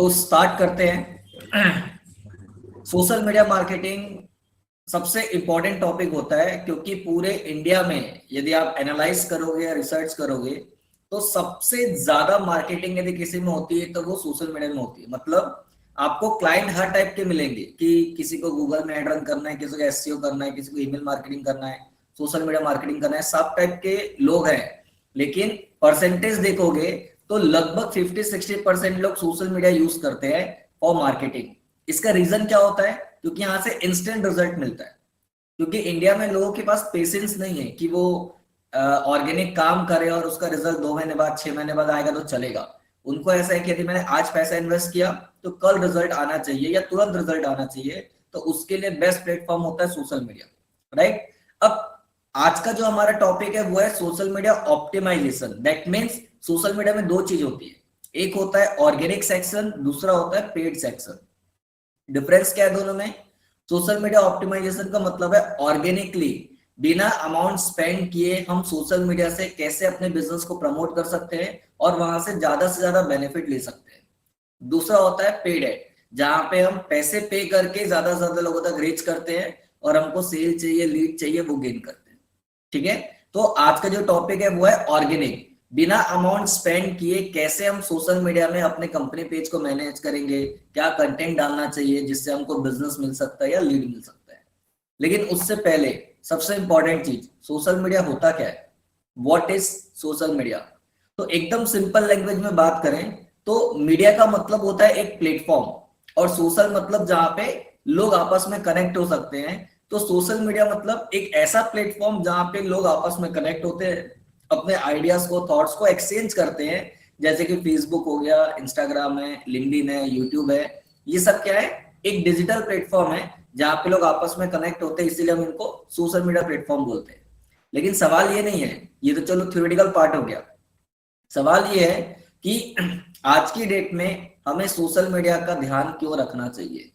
तो स्टार्ट करते हैं। सोशल मीडिया मार्केटिंग सबसे इंपॉर्टेंट टॉपिक होता है, क्योंकि पूरे इंडिया में यदि आप एनालाइज करोगे या रिसर्च करोगे तो सबसे ज्यादा मार्केटिंग यदि किसी में होती है तो वो सोशल मीडिया में होती है। मतलब आपको क्लाइंट हर टाइप के मिलेंगे कि किसी को गूगल में एड रन करना है, किसी को एसईओ करना है, किसी को ईमेल मार्केटिंग करना है, सोशल मीडिया मार्केटिंग करना है, सब टाइप के लोग हैं। लेकिन परसेंटेज देखोगे तो लगभग 50-60% लोग सोशल मीडिया यूज करते हैं फॉर मार्केटिंग। इसका रीजन क्या होता है? क्योंकि यहाँ से इंस्टेंट रिजल्ट मिलता है। क्योंकि इंडिया में लोगों के पास पेशेंस नहीं है कि वो ऑर्गेनिक काम करे और उसका रिजल्ट 2 महीने बाद 6 महीने बाद आएगा तो चलेगा। उनको ऐसा है कि यदि मैंने आज पैसा इन्वेस्ट किया तो कल रिजल्ट आना चाहिए या तुरंत रिजल्ट आना चाहिए। तो उसके लिए बेस्ट प्लेटफॉर्म होता है सोशल मीडिया, राइट। अब आज का जो हमारा टॉपिक है वो है social media optimization. That means social media में दो चीज होती है, एक होता है ऑर्गेनिक सेक्शन, दूसरा होता है पेड सेक्शन। डिफरेंस क्या है दोनों में? सोशल मीडिया ऑप्टिमाइजेशन का मतलब है ऑर्गेनिकली बिना अमाउंट स्पेंड किए हम सोशल मीडिया से कैसे अपने बिजनेस को प्रमोट कर सकते हैं और वहां से ज्यादा बेनिफिट ले सकते हैं। दूसरा होता है पेड एड, जहां पे हम पैसे पे करके ज्यादा से ज्यादा लोगों तक रीच करते हैं और हमको सेल चाहिए, लीड चाहिए, वो गेन करते हैं। ठीक है, तो आज का जो टॉपिक है वो है ऑर्गेनिक, बिना अमाउंट स्पेंड किए कैसे हम सोशल मीडिया में अपने कंपनी पेज को मैनेज करेंगे, क्या कंटेंट डालना चाहिए जिससे हमको बिजनेस मिल सकता है या लीड मिल सकता है। लेकिन उससे पहले सबसे इंपॉर्टेंट चीज, सोशल मीडिया होता क्या है? What is social media? तो एकदम सिंपल लैंग्वेज में बात करें तो मीडिया का मतलब होता है एक प्लेटफॉर्म, और सोशल मतलब जहां पे लोग आपस में कनेक्ट हो सकते हैं। तो सोशल मीडिया मतलब एक ऐसा प्लेटफॉर्म जहां पे लोग आपस में कनेक्ट होते हैं, अपने आइडियाज को, थॉट्स को एक्सचेंज करते हैं। जैसे कि फेसबुक हो गया, इंस्टाग्राम है, लिंक्डइन है, यूट्यूब है, ये सब क्या है? एक डिजिटल प्लेटफॉर्म है जहां पे लोग आपस में कनेक्ट होते हैं, इसीलिए हम इनको सोशल मीडिया प्लेटफॉर्म बोलते हैं। लेकिन सवाल ये नहीं है, ये तो चलो थ्योरेटिकल पार्ट हो गया। सवाल ये है कि आज की डेट में हमें सोशल मीडिया का ध्यान क्यों रखना चाहिए,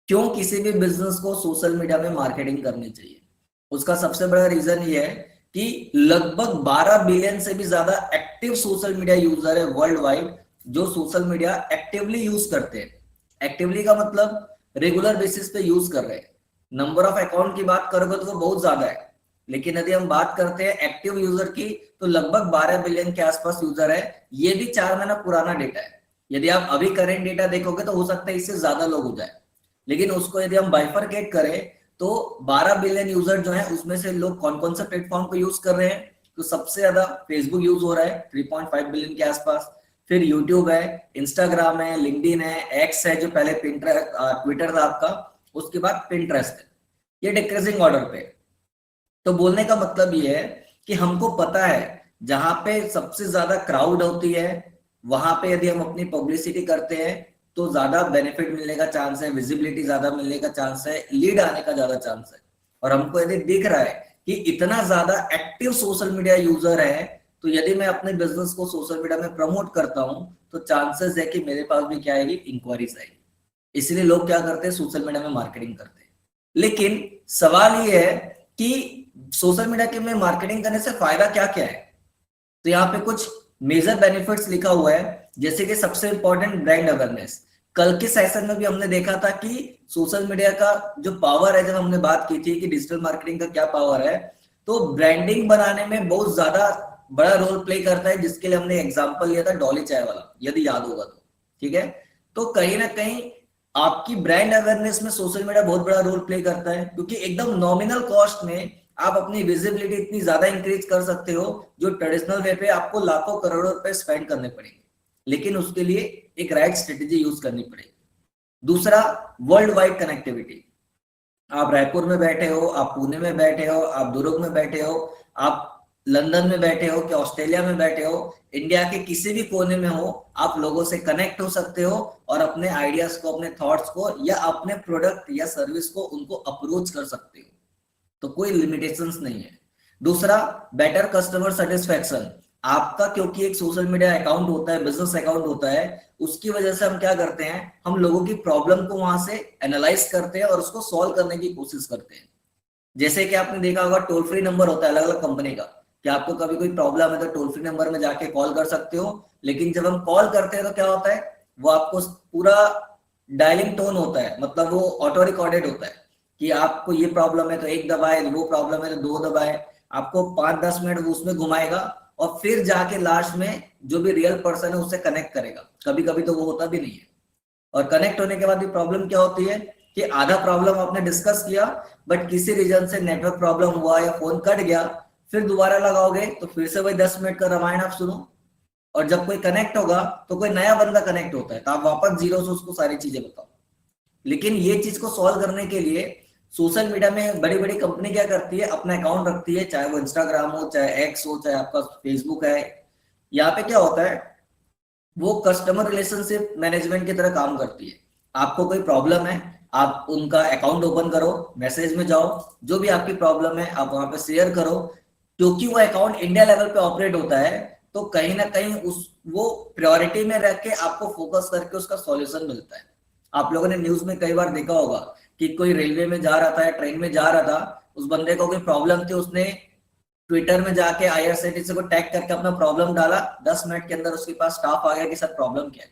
क्यों किसी भी बिजनेस को सोशल मीडिया में मार्केटिंग करनी चाहिए। उसका सबसे बड़ा रीजन ये है कि लगभग 12 बिलियन से भी ज्यादा एक्टिव सोशल मीडिया यूजर है वर्ल्ड वाइड, जो सोशल मीडिया एक्टिवली यूज करते हैं। एक्टिवली का मतलब रेगुलर बेसिस पे यूज कर रहे हैं। नंबर ऑफ अकाउंट की बात करोगे तो वो बहुत ज्यादा है, लेकिन यदि हम बात करते हैं एक्टिव यूजर की तो लगभग 12 बिलियन के आसपास यूजर है। ये भी 4 महीना पुराना डेटा है। यदि आप अभी करेंट डेटा देखोगे तो हो सकता है इससे ज्यादा लोग हो जाए, लेकिन उसको यदि हम बाइफरकेट करें तो 12 बिलियन यूजर जो है उसमें से लोग कौन कौन से प्लेटफॉर्म को यूज कर रहे हैं? तो सबसे ज्यादा फेसबुक यूज हो रहा है 3.5 बिलियन के आसपास, फिर यूट्यूब है, इंस्टाग्राम है, लिंक्डइन है, एक्स है जो पहले ट्विटर था आपका, उसके बाद पिंटरेस्ट है। ये डिक्रीजिंग ऑर्डर पे। तो बोलने का मतलब ये है कि हमको पता है जहां पे सबसे ज्यादा क्राउड होती है वहां पे यदि हम अपनी पब्लिसिटी करते हैं तो ज्यादा बेनिफिट मिलने का चांस है, विजिबिलिटी ज्यादा मिलने का चांस है, लीड आने का ज्यादा चांस है। और हमको यदि दिख रहा है कि इतना ज्यादा एक्टिव सोशल मीडिया यूजर है, तो यदि मैं अपने बिजनेस को सोशल मीडिया में प्रमोट करता हूं तो चांसेस है कि मेरे पास भी क्या आएगी? इंक्वायरीज आएगी। इसलिए लोग क्या करते हैं? सोशल मीडिया में मार्केटिंग करते हैं। लेकिन सवाल ये है कि सोशल मीडिया के में मार्केटिंग करने से फायदा क्या क्या है? तो यहाँ पे कुछ मेजर बेनिफिट्स लिखा हुआ है, जैसे कि सबसे इंपॉर्टेंट ब्रांड अवेयरनेस। कल के सेशन में भी हमने देखा था कि सोशल मीडिया का जो पावर है, जब हमने बात की थी कि डिजिटल मार्केटिंग का क्या पावर है, तो ब्रांडिंग बनाने में बहुत ज्यादा बड़ा रोल प्ले करता है, जिसके लिए हमने एग्जांपल लिया था डॉली चाय वाला, यदि याद होगा तो। ठीक है, तो कहीं ना कहीं आपकी ब्रांड अवेयरनेस में सोशल मीडिया बहुत बड़ा रोल प्ले करता है, क्योंकि एकदम नॉमिनल कॉस्ट में आप अपनी विजिबिलिटी इतनी ज्यादा इंक्रीज कर सकते हो जो ट्रेडिशनल वे पे आपको लाखों करोड़ों रुपए स्पेंड करने पड़ेंगे। लेकिन उसके लिए एक राइट स्ट्रेटेजी यूज करनी पड़ेगी। दूसरा, वर्ल्ड वाइड कनेक्टिविटी। आप रायपुर में बैठे हो, आप पुणे में बैठे हो, आप दुर्ग में बैठे हो, आप लंदन में बैठे हो, कि ऑस्ट्रेलिया में बैठे हो, इंडिया के किसी भी कोने में हो, आप लोगों से कनेक्ट हो सकते हो और अपने आइडियाज को, अपने थॉट्स को या अपने प्रोडक्ट या सर्विस को उनको अप्रोच कर सकते हो। तो कोई लिमिटेशंस नहीं है। दूसरा, बेटर कस्टमर सेटिस्फेक्शन। आपका क्योंकि एक सोशल मीडिया अकाउंट होता है, बिजनेस अकाउंट होता है, उसकी वजह से हम क्या करते हैं? हम लोगों की प्रॉब्लम को वहां से एनालाइज करते हैं और उसको सॉल्व करने की कोशिश करते हैं। जैसे कि आपने देखा होगा टोल फ्री नंबर होता है अलग अलग कंपनी का, कि आपको कभी कोई प्रॉब्लम है तो टोल फ्री नंबर में जाके कॉल कर सकते हो। लेकिन जब हम कॉल करते हैं तो क्या होता है? वो आपको पूरा डायलिंग टोन होता है, मतलब वो ऑटो रिकॉर्डेड होता है कि आपको ये प्रॉब्लम है तो एक दबाए, वो प्रॉब्लम है तो दो दबाए, आपको 5-10 मिनट वो उसमें घुमाएगा और फिर जाके लास्ट में जो भी रियल पर्सन है उससे कनेक्ट करेगा। कभी कभी तो वो होता भी नहीं है। और कनेक्ट होने के बाद भी प्रॉब्लम क्या होती है कि आधा प्रॉब्लम आपने डिस्कस किया, बट किसी रीजन से नेटवर्क प्रॉब्लम हुआ या फोन कट गया, फिर दोबारा लगाओगे तो फिर से वही 10 मिनट का रामायण आप सुनो। और जब कोई कनेक्ट होगा तो कोई नया बंदा कनेक्ट होता है तो आप वापस जीरो से उसको सारी चीजें बताओ। लेकिन ये चीज को सॉल्व करने के लिए सोशल मीडिया में बड़ी बड़ी कंपनी क्या करती है, अपना अकाउंट रखती है, चाहे वो इंस्टाग्राम हो, चाहे एक्स हो, चाहे आपका फेसबुक है। यहाँ पे क्या होता है, वो कस्टमर रिलेशनशिप मैनेजमेंट की तरह काम करती है। आपको कोई प्रॉब्लम है, आप उनका अकाउंट ओपन करो, मैसेज में जाओ, जो भी आपकी प्रॉब्लम है आप वहां पे शेयर करो। क्योंकि वो अकाउंट इंडिया लेवल पे ऑपरेट होता है तो कहीं ना कहीं उस वो प्रायोरिटी में रख के आपको फोकस करके उसका सॉल्यूशन मिलता है। आप लोगों ने न्यूज में कई बार देखा होगा कि कोई रेलवे में जा रहा था या ट्रेन में जा रहा था, उस बंदे को कोई प्रॉब्लम थी, उसने ट्विटर में जाके आईआरसीटीसी को टैग करके अपना प्रॉब्लम डाला, 10 मिनट के अंदर उसके पास स्टाफ आ गया कि सर प्रॉब्लम क्या है।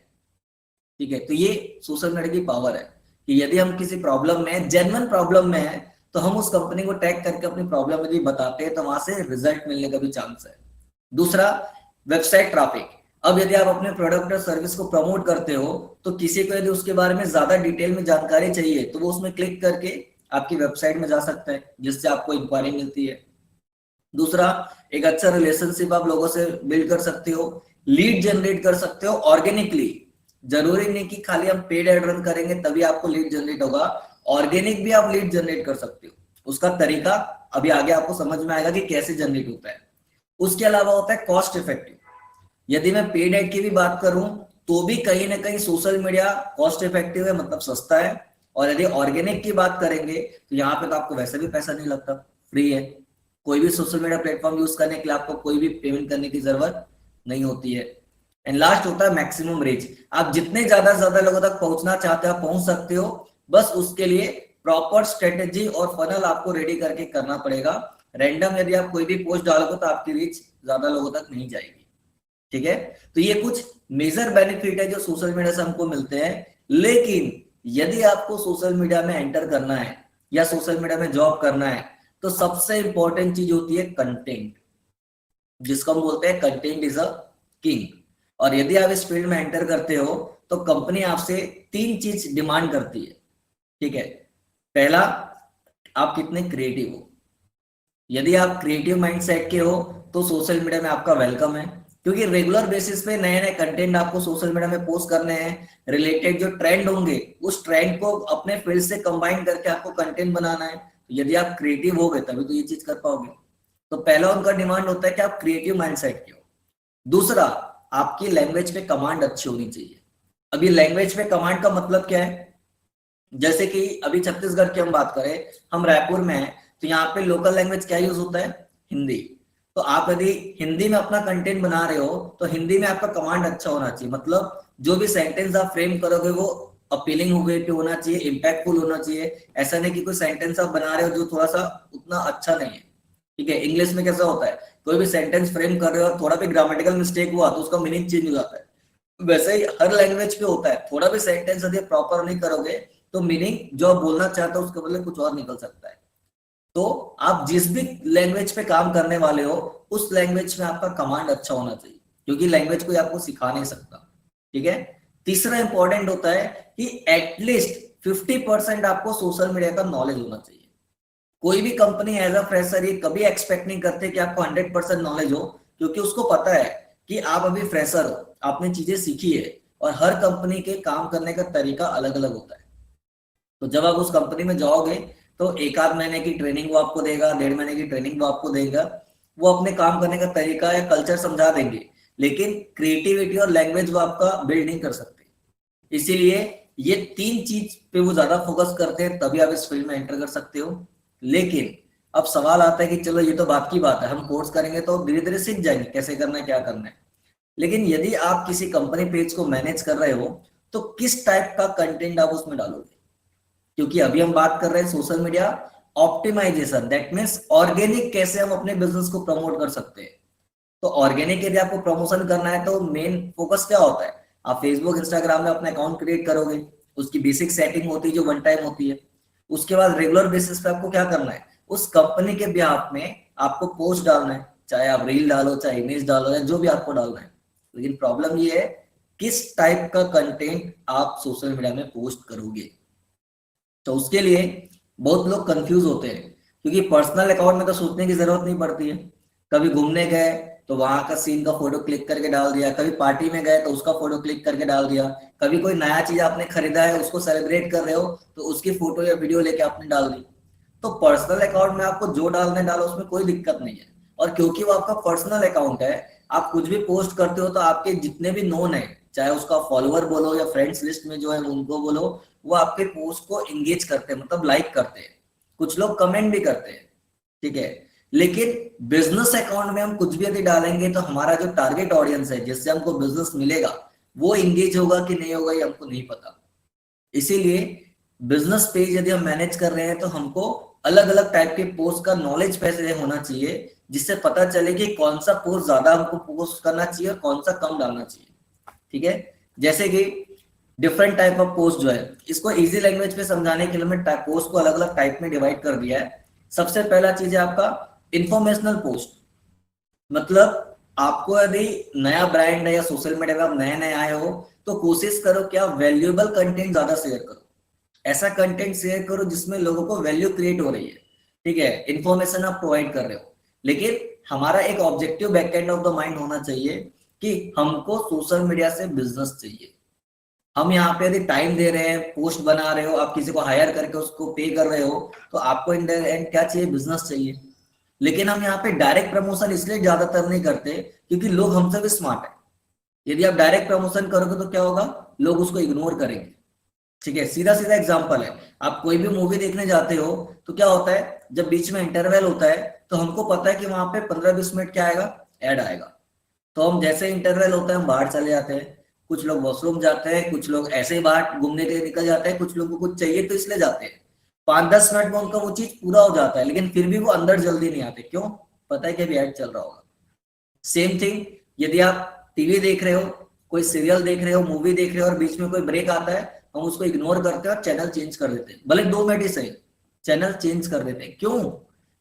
ठीक है, तो ये सोशल मीडिया की पावर है कि यदि हम किसी प्रॉब्लम में, जेन्युइन प्रॉब्लम में है, तो हम उस कंपनी को टैग करके अपनी प्रॉब्लम यदि बताते हैं तो वहां से रिजल्ट मिलने का भी चांस है। दूसरा, वेबसाइट ट्रैफिक। अब यदि आप अपने प्रोडक्ट और सर्विस को प्रमोट करते हो तो किसी को यदि उसके बारे में ज्यादा डिटेल में जानकारी चाहिए तो वो उसमें क्लिक करके आपकी वेबसाइट में जा सकता है, जिससे आपको इंक्वायरी मिलती है। दूसरा, एक अच्छा रिलेशनशिप आप लोगों से बिल्ड कर सकते हो, लीड जनरेट कर सकते हो ऑर्गेनिकली। जरूरी नहीं कि खाली हम पेड एड रन करेंगे तभी आपको लीड जनरेट होगा, ऑर्गेनिक भी आप लीड जनरेट कर सकते हो। उसका तरीका अभी आगे आपको समझ में आएगा कि कैसे जनरेट होता है। उसके अलावा होता है कॉस्ट इफेक्टिव। यदि मैं पेड एड की भी बात करूं तो भी कहीं ना कहीं सोशल मीडिया कॉस्ट इफेक्टिव है, मतलब सस्ता है। और यदि ऑर्गेनिक की बात करेंगे तो यहाँ पे तो आपको वैसे भी पैसा नहीं लगता, फ्री है। कोई भी सोशल मीडिया प्लेटफॉर्म यूज करने के लिए आपको कोई भी पेमेंट करने की जरूरत नहीं होती है। एंड लास्ट होता है मैक्सिमम रीच। आप जितने ज्यादा से ज्यादा लोगों तक पहुंचना चाहते हो आप पहुंच सकते हो, बस उसके लिए प्रॉपर स्ट्रेटेजी और फनल आपको रेडी करके करना पड़ेगा। रैंडम यदि आप कोई भी पोस्ट डालोगे तो आपकी रीच ज्यादा लोगों तक नहीं जाएगी। ठीक है, तो ये कुछ मेजर बेनिफिट है जो सोशल मीडिया से हमको मिलते हैं। लेकिन यदि आपको सोशल मीडिया में एंटर करना है या सोशल मीडिया में जॉब करना है तो सबसे इंपॉर्टेंट चीज होती है कंटेंट, जिसको हम बोलते हैं कंटेंट इज अ किंग। और यदि आप इस फील्ड में एंटर करते हो तो कंपनी आपसे 3 चीज डिमांड करती है। ठीक है, पहला, आप कितने क्रिएटिव हो। यदि आप क्रिएटिव माइंडसेट के हो तो सोशल मीडिया में आपका वेलकम है, क्योंकि रेगुलर बेसिस पे नए नए कंटेंट आपको सोशल मीडिया में पोस्ट करने हैं। रिलेटेड जो ट्रेंड होंगे उस ट्रेंड को अपने फील्ड से कंबाइन करके आपको कंटेंट बनाना है। तो यदि आप क्रिएटिव हो गए तभी तो ये चीज कर पाओगे। तो पहला उनका डिमांड होता है कि आप क्रिएटिव माइंडसेट के हो। दूसरा, आपकी लैंग्वेज पे कमांड अच्छी होनी चाहिए। अभी लैंग्वेज पे कमांड का मतलब क्या है, जैसे कि अभी छत्तीसगढ़ की हम बात करें, हम रायपुर में हैं तो यहाँ पे लोकल लैंग्वेज क्या यूज होता है, हिंदी। तो आप यदि हिंदी में अपना कंटेंट बना रहे हो तो हिंदी में आपका कमांड अच्छा होना चाहिए, मतलब जो भी सेंटेंस आप फ्रेम करोगे वो अपीलिंग होना चाहिए, इंपैक्टफुल होना चाहिए। ऐसा नहीं कि कोई सेंटेंस आप बना रहे हो जो थोड़ा सा उतना अच्छा नहीं है। ठीक है, इंग्लिश में कैसा होता है, कोई भी सेंटेंस फ्रेम कर रहे हो और थोड़ा भी ग्रामेटिकल मिस्टेक हुआ तो उसका मीनिंग चेंज हो जाता है। वैसे ही हर लैंग्वेज पे होता है, थोड़ा भी सेंटेंस यदि प्रॉपर नहीं करोगे तो मीनिंग जो आप बोलना चाहते हो उसके बदले कुछ और निकल सकता है। तो आप जिस भी लैंग्वेज पे काम करने वाले हो उस लैंग्वेज में आपका कमांड अच्छा होना चाहिए, क्योंकि लैंग्वेज कोई आपको सिखा नहीं सकता। ठीक है, तीसरा इंपॉर्टेंट होता है कि एटलीस्ट 50% आपको सोशल मीडिया का नॉलेज होना चाहिए। कोई भी कंपनी एज अ फ्रेशर ये कभी एक्सपेक्ट नहीं करते कि आपको 100% नॉलेज हो, क्योंकि उसको पता है कि आप अभी फ्रेशर हो, आपने चीजें सीखी है और हर कंपनी के काम करने का तरीका अलग अलग होता है। तो जब आप उस कंपनी में जाओगे तो 1-8 महीने की ट्रेनिंग वो आपको देगा, 1.5 महीने की ट्रेनिंग वो आपको देगा, वो अपने काम करने का तरीका या कल्चर समझा देंगे, लेकिन क्रिएटिविटी और लैंग्वेज वो आपका बिल्ड नहीं कर सकते। इसीलिए ये 3 चीज पे वो ज्यादा फोकस करते हैं, तभी आप इस फील्ड में एंटर कर सकते हो। लेकिन अब सवाल आता है कि चलो ये तो बात की बात है, हम कोर्स करेंगे तो धीरे धीरे सीख जाएंगे कैसे करना है क्या करना है। लेकिन यदि आप किसी कंपनी पेज को मैनेज कर रहे हो तो किस टाइप का कंटेंट आप उसमें डालोगे, क्योंकि अभी हम बात कर रहे हैं social media optimization, that means organic कैसे हम अपने बिजनेस को प्रमोट कर सकते हैं। तो ऑर्गेनिक यदि आपको प्रमोशन करना है तो मेन फोकस क्या होता है, आप फेसबुक इंस्टाग्राम में अपना अकाउंट क्रिएट करोगे, उसकी बेसिक सेटिंग होती है जो वन टाइम होती है। उसके बाद रेगुलर बेसिस पे आपको क्या करना है, उस कंपनी के बिहाफ में आपको पोस्ट डालना है, चाहे आप रील डालो, चाहे इमेज डालो, या जो भी आपको डालना है। लेकिन प्रॉब्लम ये है किस टाइप का कंटेंट आप सोशल मीडिया में पोस्ट करोगे। तो उसके लिए बहुत लोग कंफ्यूज होते हैं, क्योंकि पर्सनल अकाउंट में तो सोचने की जरूरत नहीं पड़ती है। कभी घूमने गए तो वहां का सीन का फोटो क्लिक करके डाल दिया, कभी पार्टी में गए तो उसका फोटो क्लिक करके डाल दिया, कभी कोई नया चीज आपने खरीदा है उसको सेलिब्रेट कर रहे हो तो उसकी फोटो या वीडियो लेके आपने डाल दी। तो पर्सनल अकाउंट में आपको जो डालना है डालो, उसमें कोई दिक्कत नहीं है। और क्योंकि वो आपका पर्सनल अकाउंट है, आप कुछ भी पोस्ट करते हो तो आपके जितने भी नोन है, चाहे उसका फॉलोअर बोलो या फ्रेंड्स लिस्ट में जो है उनको बोलो, वो आपके पोस्ट को एंगेज करते हैं, मतलब लाइक करते हैं, कुछ लोग कमेंट भी करते हैं, ठीक है। लेकिन बिजनेस अकाउंट में हम कुछ भी यदि डालेंगे तो हमारा जो टारगेट ऑडियंस है जिससे हमको बिजनेस मिलेगा वो एंगेज होगा कि नहीं होगा ये हमको नहीं पता। इसीलिए बिजनेस पेज यदि हम मैनेज कर रहे हैं तो हमको अलग अलग टाइप के पोस्ट का नॉलेज पहले होना चाहिए, जिससे पता चले कि कौन सा पोस्ट ज्यादा हमको पोस्ट करना चाहिए और कौन सा कम डालना चाहिए, ठीक है। जैसे कि डिफरेंट टाइप ऑफ पोस्ट जो है, इसको इजी लैंग्वेज पे समझाने के लिए मैं पोस्ट को अलग अलग टाइप में डिवाइड कर दिया है। सबसे पहला चीज है आपका इंफॉर्मेशनल पोस्ट। मतलब आपको यदि नया ब्रांड है या सोशल मीडिया पे आप नए नए आए हो तो कोशिश करो कि आप वैल्यूएबल कंटेंट ज्यादा शेयर करो, ऐसा कंटेंट शेयर करो जिसमें लोगों को वैल्यू क्रिएट हो रही है, ठीक है, इंफॉर्मेशन आप प्रोवाइड कर रहे हो। लेकिन हमारा एक objective back end of the mind होना चाहिए कि हमको सोशल मीडिया से बिजनेस चाहिए। हम यहाँ पे यदि टाइम दे रहे हैं, पोस्ट बना रहे हो, आप किसी को हायर करके उसको पे कर रहे हो, तो आपको इन द एंड क्या चाहिए, बिजनेस चाहिए। लेकिन हम यहाँ पे डायरेक्ट प्रमोशन इसलिए ज्यादातर नहीं करते क्योंकि लोग हमसे भी स्मार्ट है। यदि आप डायरेक्ट प्रमोशन करोगे तो क्या होगा, लोग उसको इग्नोर करेंगे, ठीक है। सीधा सीधा एग्जांपल है, आप कोई भी मूवी देखने जाते हो तो क्या होता है, जब बीच में इंटरवल होता है तो हमको पता है कि वहां पे 15-20 मिनट क्या आएगा, ऐड आएगा। तो हम जैसे इंटरवल होता है हम बाहर चले जाते हैं, कुछ लोग वॉशरूम जाते हैं, कुछ लोग ऐसे ही बाहर घूमने के लिए निकल जाते हैं, कुछ लोगों को कुछ चाहिए तो इसलिए जाते हैं। 5-10 मिनट में उनका वो चीज पूरा हो जाता है, लेकिन फिर भी वो अंदर जल्दी नहीं आते, क्यों, पता है कि अभी ऐड चल रहा होगा। सेम थिंग यदि आप टीवी देख रहे हो, कोई सीरियल देख रहे हो, मूवी देख रहे हो और बीच में कोई ब्रेक आता है, हम उसको इग्नोर करते हैं और चैनल चेंज कर देते हैं, भले 2 मिनट ही सही, चैनल चेंज कर देते हैं। क्यों,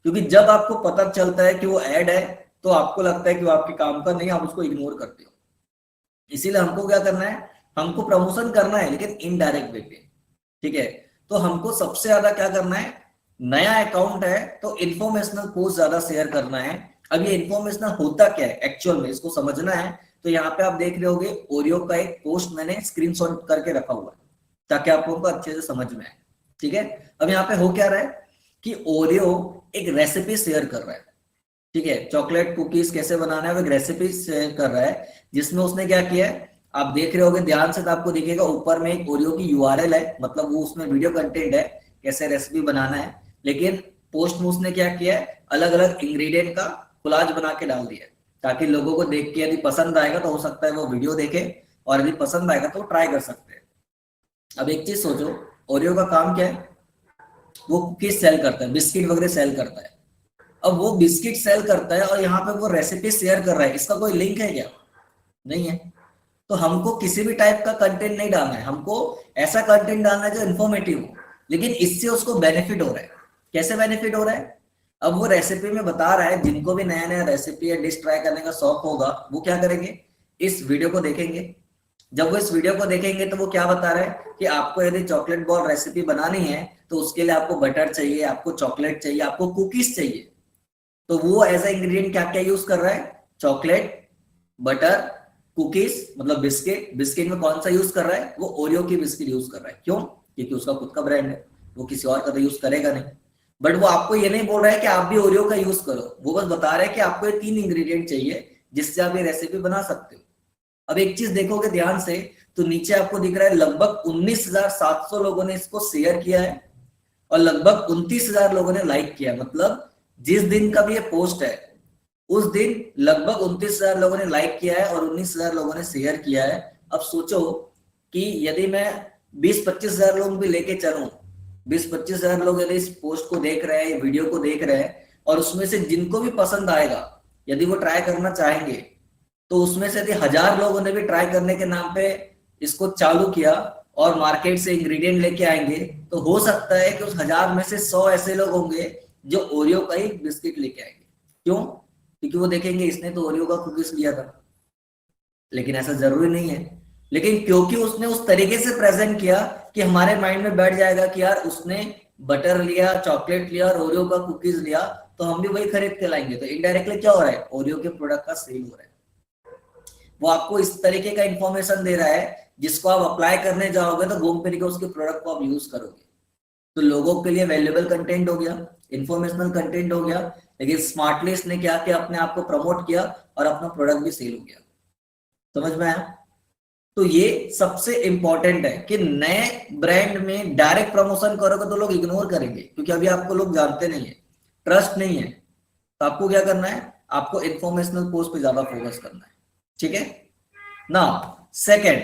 क्योंकि जब आपको पता चलता है कि वो ऐड है तो आपको लगता है कि वो आपके काम का नहीं, आप उसको इग्नोर करते हो। इसीलिए हमको क्या करना है, हमको प्रमोशन करना है लेकिन इनडायरेक्ट वे पे, ठीक है। तो हमको सबसे ज्यादा क्या करना है, नया अकाउंट है तो इन्फॉर्मेशनल पोस्ट ज्यादा शेयर करना है। अब ये इन्फॉर्मेशनल होता क्या है एक्चुअल में, इसको समझना है। तो यहाँ पे आप देख रहे होगे ओरियो का एक पोस्ट मैंने स्क्रीनशॉट करके रखा हुआ है ताकि आप लोगों को अच्छे से समझ में आए, ठीक है। अब यहाँ पे हो क्या रहा है कि ओरियो एक रेसिपी शेयर कर रहा है, ठीक है, चॉकलेट कुकीज कैसे बनाना है वो एक रेसिपी शेयर कर रहा है, जिसमें उसने क्या किया है, आप देख रहे होगे ध्यान से तो आपको दिखेगा ऊपर में एक ओरियो की यूआरएल है, मतलब वो उसमें वीडियो कंटेंट है कैसे रेसिपी बनाना है। लेकिन पोस्ट में उसने क्या किया है, अलग अलग इंग्रेडिएंट का कोलाज बना के डाल दिया ताकि लोगों को देख के यदि पसंद आएगा तो हो सकता है वो वीडियो देखे, और यदि पसंद आएगा तो ट्राई कर सकते हैं। अब एक चीज सोचो, ओरियो का काम क्या है, वो कुकीज सेल करता है, बिस्किट वगैरह सेल करता है। अब वो बिस्किट सेल करता है और यहाँ पे वो रेसिपी शेयर कर रहा है, इसका कोई लिंक है क्या, नहीं है। तो हमको किसी भी टाइप का कंटेंट नहीं डालना है, हमको ऐसा कंटेंट डालना है जो इन्फॉर्मेटिव हो, लेकिन इससे उसको बेनिफिट हो रहा है। कैसे बेनिफिट हो रहा है, अब वो रेसिपी में बता रहा है, जिनको भी नया नया रेसिपी या डिश ट्राई करने का शौक होगा वो क्या करेंगे, इस वीडियो को देखेंगे। जब वो इस वीडियो को देखेंगे तो वो क्या बता रहा है कि आपको यदि चॉकलेट बॉल रेसिपी बनानी है तो उसके लिए आपको बटर चाहिए, आपको चॉकलेट चाहिए, आपको कुकीज चाहिए। तो वो एज ए इंग्रेडिएंट क्या क्या यूज कर रहा है, चॉकलेट, बटर, कुकीज मतलब बिस्किट। बिस्किट में कौन सा यूज कर रहा है, वो ओरियो की बिस्किट यूज कर रहा है। क्यों, क्योंकि उसका खुद का ब्रांड है, वो किसी और का तो यूज करेगा नहीं। बट वो आपको ये नहीं बोल रहा है कि आप भी ओरियो का यूज करो, वो बस बता रहा है कि आपको ये 3 इंग्रेडिएंट चाहिए जिससे आप ये रेसिपी बना सकते हो। अब एक चीज देखोगे ध्यान से तो नीचे आपको दिख रहा है लगभग 19,700 लोगों ने इसको शेयर किया है और लगभग 29,000 लोगों ने लाइक किया है। मतलब जिस दिन का भी ये पोस्ट है उस दिन लगभग 29,000 लोगों ने लाइक किया है और 19,000 लोगों ने शेयर किया है। अब सोचो कि यदि मैं 20-25,000 लोग भी लेके चलूं, 20-25,000 लोग यदि इस पोस्ट को देख रहे हैं, वीडियो को देख रहे हैं, और उसमें से जिनको भी पसंद आएगा यदि वो ट्राई करना चाहेंगे तो उसमें से यदि 1000 लोगों ने भी ट्राई करने के नाम पे इसको चालू किया और मार्केट से इंग्रेडिएंट लेके आएंगे, तो हो सकता है कि उस 1000 में से 100 ऐसे लोग होंगे जो ओरियो का ही बिस्किट लेके आएंगे। क्यों? क्योंकि वो देखेंगे इसने तो ओरियो का कुकीज लिया था। लेकिन ऐसा जरूरी नहीं है, लेकिन क्योंकि उसने उस तरीके से प्रेजेंट किया कि हमारे माइंड में बैठ जाएगा कि यार उसने बटर लिया, चॉकलेट लिया और ओरियो का कुकीज लिया, तो हम भी वही खरीद के लाएंगे। तो इनडायरेक्टली क्या हो रहा है, ओरियो के प्रोडक्ट का सेल हो रहा है। वो आपको इस तरीके का इंफॉर्मेशन दे रहा है जिसको आप अप्लाई करने जाओगे तो घूम फिर के उसके प्रोडक्ट को आप यूज करोगे। तो लोगों के लिए वैल्यूएबल कंटेंट हो गया, इंफॉर्मेशनल कंटेंट हो गया, लेकिन स्मार्टली इसने क्या किया, अपने आप को प्रमोट किया और अपना प्रोडक्ट भी सेल हो गया। समझ में आया? तो ये सबसे इंपॉर्टेंट है कि नए ब्रांड में डायरेक्ट प्रमोशन करोगे तो लोग इग्नोर करेंगे, क्योंकि अभी आपको लोग जानते नहीं है, ट्रस्ट नहीं है। तो आपको क्या करना है, आपको इंफॉर्मेशनल पोस्ट पे ज्यादा फोकस करना है। ठीक है ना? सेकेंड,